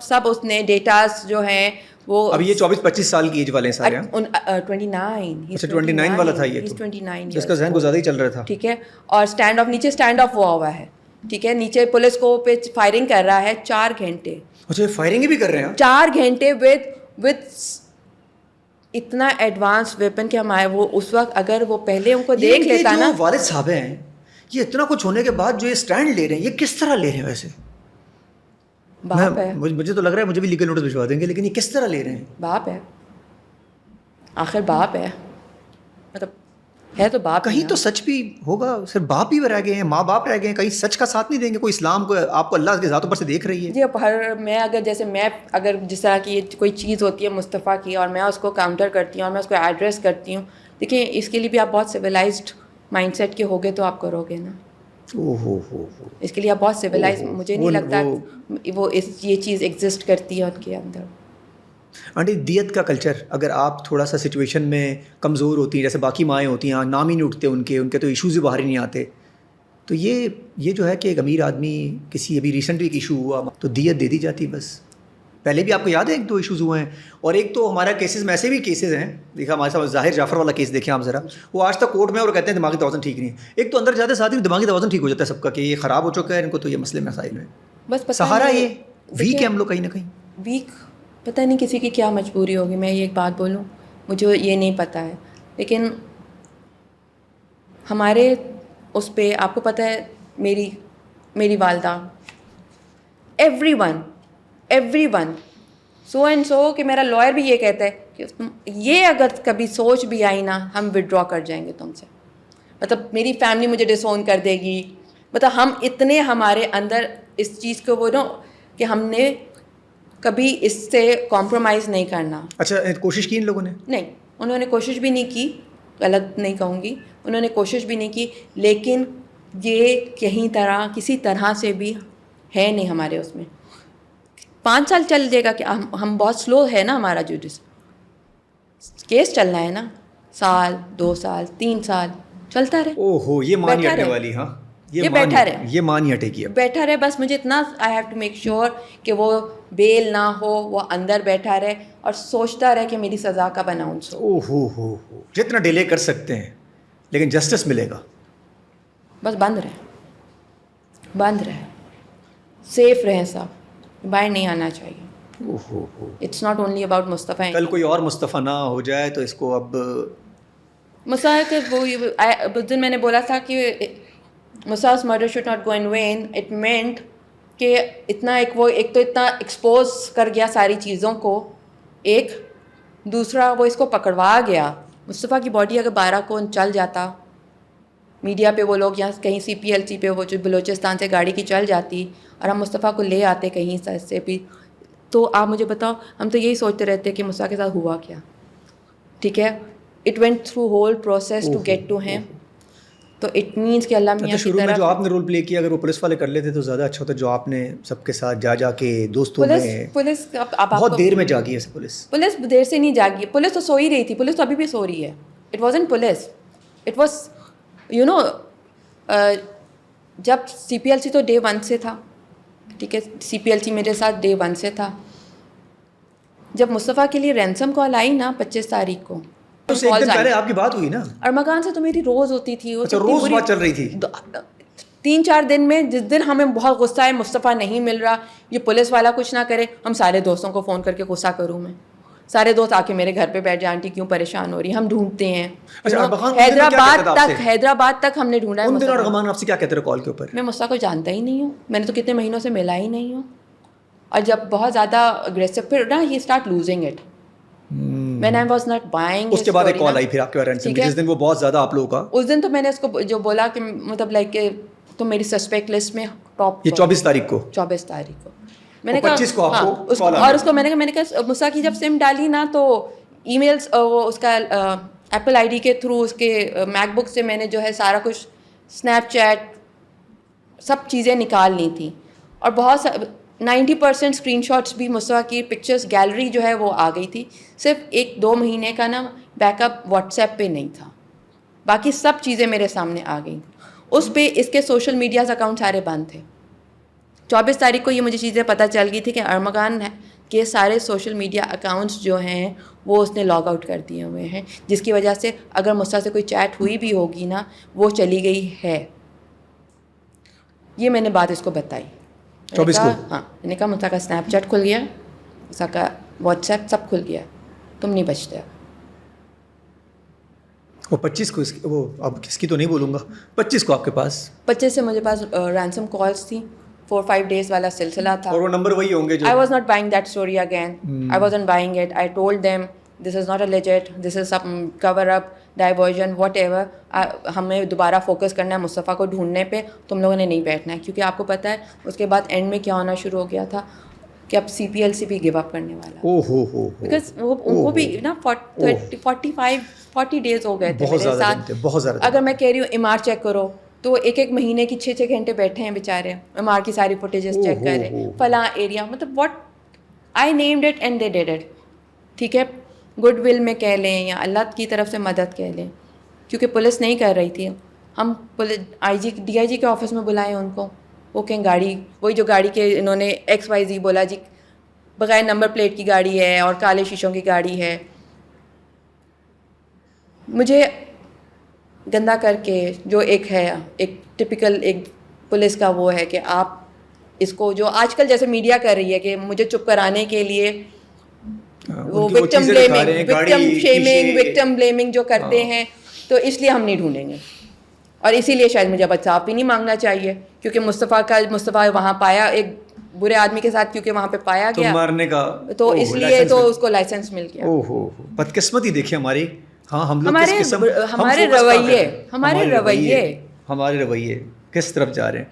سب اس نے ڈیٹاز جو ہیں وہ. اب یہ 24-25 سال کی ایج والے ہیں سارے. 29 والا تھا یہ, 29 جس کا ذہن کو زیادہ ہی چل رہا تھا. ٹھیک ہے, اور نیچے اسٹینڈ آف ہوا ہے. ٹھیک ہے, نیچے پولیس کو پہ فائرنگ کر رہا ہے 4 گھنٹے. اچھا, فائرنگ بھی کر رہے ہیں 4 گھنٹے with اتنا ایڈوانس ویپن کہ ہمارے وہ اس وقت اگر وہ پہلے ان کو دیکھ لیتا نا. والد صاحب ہیں یہ اتنا کچھ ہونے کے بعد جو یہ اسٹینڈ لے رہے ہیں, یہ کس طرح لے رہے ہیں؟ ویسے باپ ہے, مجھے تو لگ رہا ہے مجھے بھی لیگل نوٹس بھجوا دیں گے, لیکن یہ کس طرح لے رہے ہیں؟ باپ ہے, آخر باپ ہے, مطلب ہے تو باپ. کہیں تو سچ بھی ہوگا, صرف باپ ہی رہ گئے ہیں, ماں باپ رہ گئے ہیں, کہیں سچ کا ساتھ نہیں دیں گے. کوئی اسلام کو آپ کو اللہ کے ذات پر سے دیکھ رہی ہے. جی, میں اگر جس طرح کی کوئی چیز ہوتی ہے مصطفیٰ کی اور میں اس کو کاؤنٹر کرتی ہوں اور میں اس کو ایڈریس کرتی ہوں, دیکھیں اس کے لیے بھی آپ بہت سویلائزڈ مائنڈ سیٹ کے ہوگے تو آپ کرو گے نا. اس کے لیے آپ بہت سویلائز, مجھے نہیں لگتا وہ یہ چیز ایگزسٹ کرتی ہے ان کے اندر. آنٹی, دیت کا کلچر اگر آپ تھوڑا سا سچویشن میں کمزور ہوتی ہیں, جیسے باقی مائیں ہوتی ہیں, نام ہی نہیں اٹھتے ان کے تو ایشوز ہی باہر ہی نہیں آتے, تو یہ جو ہے کہ ایک امیر آدمی کسی ابھی ریسنٹلی ایک ایشو ہوا تو دیت دے دی جاتی بس. پہلے بھی آپ کو یاد ہے 1-2 ایشوز ہوئے ہیں, اور ایک تو ہمارا کیسز میں ایسے بھی کیسز ہیں, دیکھا ہمارے ساتھ ظاہر جعفر والا کیس دیکھیں آپ ذرا, وہ آج تک کورٹ میں اور کہتے ہیں دماغی توازن ٹھیک نہیں ہے. ایک تو اندر جاتے ساتھ ہی دماغی توازن ٹھیک ہو جاتا ہے سب کا کہ یہ خراب ہو چکا ہے, ان کو تو یہ مسئلے مسائل ہیں. بس سہارا یہ ویک ہے ہم لوگ کہیں نہ کہیں. ویک پتہ نہیں کسی کی کیا مجبوری ہوگی. میں یہ ایک بات بولوں, مجھے یہ نہیں پتہ ہے, لیکن ہمارے اس پہ آپ کو پتہ ہے میری والدہ, every one so and so کہ میرا لائر بھی یہ کہتا ہے کہ یہ اگر کبھی سوچ بھی آئی نا ہم ودرا کر جائیں گے تم سے. مطلب میری فیملی مجھے ڈسون کر دے گی. مطلب ہم اتنے ہمارے اندر اس چیز کو وہ کہ ہم نے کبھی اس سے کمپرومائز نہیں کرنا. اچھا, کوشش کی ان لوگوں نے؟ نہیں, انہوں نے کوشش بھی نہیں کی, غلط نہیں کہوں گی, انہوں نے کوشش بھی نہیں کی, لیکن یہ کسی طرح سے بھی ہے نہیں ہمارے اس میں. 5 سال چل جائے گا کہ ہم بہت سلو ہے نا, ہمارا جو کیس چلنا ہے نا, 1 سال 2 سال 3 سال چلتا رہے. اوہو, یہ مانی ہٹنے والی. ہاں, یہ بیٹھا رہے, یہ مان ہی ہٹے گی, بیٹھا رہے. بس مجھے اتنا I have to make sure کہ وہ بیل نہ ہو, وہ اندر بیٹھا رہے اور سوچتا رہے کہ میری سزا کا بناؤنس ہو. ہو جتنا ڈیلے کر سکتے ہیں لیکن جسٹس ملے گا. بس بند رہے, سیف رہیں, سب باہر نہیں آنا چاہیے. اٹس ناٹ اونلی اباؤٹ مصطفیٰ. کل کوئی اور مصطفیٰ نہ ہو جائے تو اس کو اب مصطفیٰ وہ اس دن میں نے بولا تھا کہ مصطفیٰ's murder should not go in vain. It meant کہ اتنا ایک تو اتنا ایکسپوز کر گیا ساری چیزوں کو, ایک دوسرا وہ اس کو پکڑوا گیا. مصطفیٰ کی باڈی اگر 12 کو چل جاتا, میڈیا پہ وہ لوگ یہاں کہیں CPLC پہ وہ جو بلوچستان سے گاڑی کی چل جاتی اور ہم مصطفیٰ کو لے آتے کہیں سے بھی, تو آپ مجھے بتاؤ, ہم تو یہی سوچتے رہتے کہ مصطفیٰ کے ساتھ ہوا کیا. ٹھیک ہے, it went through whole process to get to him. تو اٹ مینس کہ اللہ میاں کی شروع میں طرف جو آپ نے رول پلے کیا, اگر وہ پولیس والے کر لیتے تو زیادہ اچھا ہوتا. جو آپ نے سب کے ساتھ جا کے دوستوں میں پولیس بہت دیر میں جاگی ہے. پولیس دیر سے نہیں جاگی, پولیس تو سو ہی رہی تھی, پولیس تو ابھی بھی سو رہی ہے. It wasn't police, it was you know, جب CPLC تو day 1 سے تھا. ٹھیک ہے, CPLC میرے ساتھ day 1 سے تھا. جب مصطفیٰ کے لیے رینسم کال آئی نا 25 تاریخ کو, تو ایک دن پہلے آپ کی بات ہوئی نا ارمغان سے, تو میری روز ہوتی تھی. روز بات چل رہی تھی. 3-4 دن میں, جس دن ہمیں بہت غصہ ہے مصطفیٰ نہیں مل رہا, یہ پولیس والا کچھ نہ کرے, ہم سارے دوستوں کو فون کر کے غصہ کروں میں, سارے دوست آ کے میرے گھر پہ بیٹھ جائیں, آنٹی کیوں پریشان ہو رہی ہے, ہم ڈھونڈتے ہیں. حیدرآباد تک ہم نے ڈھونڈا ہے. ارمغان آپ سے کیا کہتے رہے کال کے اوپر؟ میں مصطفیٰ کو جانتا ہی نہیں ہوں, میں نے تو کتنے مہینوں سے ملا ہی نہیں ہوں. اور جب بہت زیادہ اگریسو, پھر نا he start losing it. When I was not buying اس کے بعد ایک کال آئی پھر آپ کے بارے میں, جس دن وہ بہت زیادہ آپ لوگوں کا, اس دن تو میں نے اس کو جو بولا کہ مطلب لائک کہ تم میری سسپیکٹ لسٹ میں ٹاپ. یہ 24 تاریخ کو میں نے کہا 25 کو آپ کو, اور اس کو میں نے کہا مصطفیٰ کی جب سم ڈالی نا تو ای میلس, وہ اس کا ایپل ID کے تھرو اس کے میک بک سے میں نے جو ہے سارا کچھ اسنیپ چیٹ سب چیزیں نکال لی تھیں. اور بہت 90% اسکرین شاٹس بھی مصطفیٰ کی پکچرس گیلری جو ہے وہ آ گئی تھی. صرف 1-2 مہینے کا نا بیک اپ واٹس ایپ پہ نہیں تھا, باقی سب چیزیں میرے سامنے آ گئیں. اس پہ اس کے سوشل میڈیاز اکاؤنٹ سارے بند تھے. 24 تاریخ کو یہ مجھے چیزیں پتہ چل گئی تھی کہ ارمغان کے سارے سوشل میڈیا اکاؤنٹس جو ہیں وہ اس نے لاگ آؤٹ کر دیے ہوئے ہیں, جس کی وجہ سے اگر مصطفیٰ سے کوئی چیٹ ہوئی بھی ہوگی نا وہ چلی گئی ہے. یہ میں نے بات اس کو بتائی 24 کو. ہاں, میں نے کہا مصطفیٰ کا اسنیپ چیٹ کھل گیا, مصطفیٰ کا واٹس ایپ سب کھل گیا, تم نہیں بچتے. وہ 25 کو وہ اب کس کی تو نہیں بولوں گا, 25 کو آپ کے پاس 25 سے مجھے پاس رینسم کالس تھیں, 4-5 days والا سلسلہ تھا. اور وہ نمبر وہی ہوں گے جو I was not buying that story again. I wasn't buying it. I told them this is not a legit, this is some cover up, diversion, whatever. ہمیں دوبارہ فوکس کرنا ہے مصطفیٰ کو ڈھونڈنے پہ, تم لوگوں نے نہیں بیٹھنا ہے. کیونکہ آپ کو پتہ ہے اس کے بعد اینڈ میں کیا ہونا شروع ہو گیا تھا کہ اب CPLC بھی گیو اپ کرنے والا. بیکاز وہ ان کو بھی نا 40 days ہو گئے تھے میرے ساتھ. اگر میں کہہ رہی ہوں MR چیک کرو تو 1 مہینے کی 6 گھنٹے بیٹھے ہیں بیچارے, MR کی ساری فوٹیجز چیک کر رہے, فلاں ایریا, مطلب what I named it and they did it. ٹھیک ہے, گڈ ول میں کہہ لیں یا اللہ کی طرف سے مدد کہہ لیں, کیونکہ پولیس نہیں کر رہی تھی. ہم DIG کے آفس میں بلائے ان کو, وہ کہیں گاڑی وہی جو گاڑی کے انہوں نے XYZ بولا جی بغیر نمبر پلیٹ کی گاڑی ہے اور کالے شیشوں کی گاڑی ہے. مجھے گندا کر کے جو ایک ہے ایک ٹپیکل ایک پولیس کا وہ ہے کہ آپ اس کو جو آج کل جیسے میڈیا کر رہی ہے کہ مجھے چپ کرانے کے لیے وہ وکٹم بلیمنگ جو کرتے ہیں, تو اس لیے ہم نہیں ڈھونڈیں گے. اور اسی لیے شاید مجھے انصاف بھی نہیں مانگنا چاہیے, کیونکہ مصطفیٰ وہاں پایا ایک برے آدمی کے ساتھ, کیونکہ وہاں پہ پایا گیا مارنے کا, تو اس لیے تو اس کو لائسنس مل گیا. بدقسمتی دیکھیے ہماری. ہاں, ہم لوگ ہمارے رویے کس طرف جا رہے ہیں.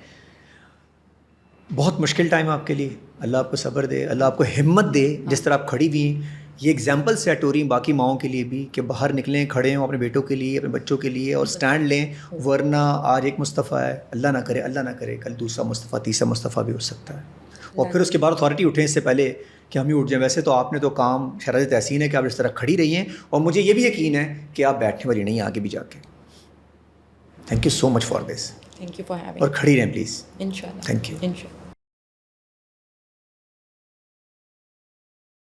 بہت مشکل ٹائم آپ کے لیے, اللہ آپ کو صبر دے, اللہ آپ کو ہمت دے. جس طرح آپ کھڑی ہوئی ہیں, یہ ایگزامپل سیٹ ہو رہی ہیں باقی ماؤں کے لیے بھی کہ باہر نکلیں, کھڑے ہوں اپنے بیٹوں کے لیے, اپنے بچوں کے لیے, اور سٹینڈ لیں. ورنہ آج ایک مصطفیٰ ہے, اللہ نہ کرے کل دوسرا مصطفیٰ, تیسرا مصطفیٰ بھی ہو سکتا ہے. اور پھر اس کے بعد اتھارٹی اٹھیں اس سے پہلے کہ ہم ہی اٹھ جائیں. ویسے تو آپ نے تو کام شرائط تحسین ہے کہ آپ اس طرح کھڑی رہی ہیں, اور مجھے یہ بھی یقین ہے کہ آپ بیٹھنے والی نہیں آگے بھی جا کے. Thank you so much for this. Thank you for having. اور کھڑی رہیں پلیز. انشاءاللہ. Thank you. انشاءاللہ.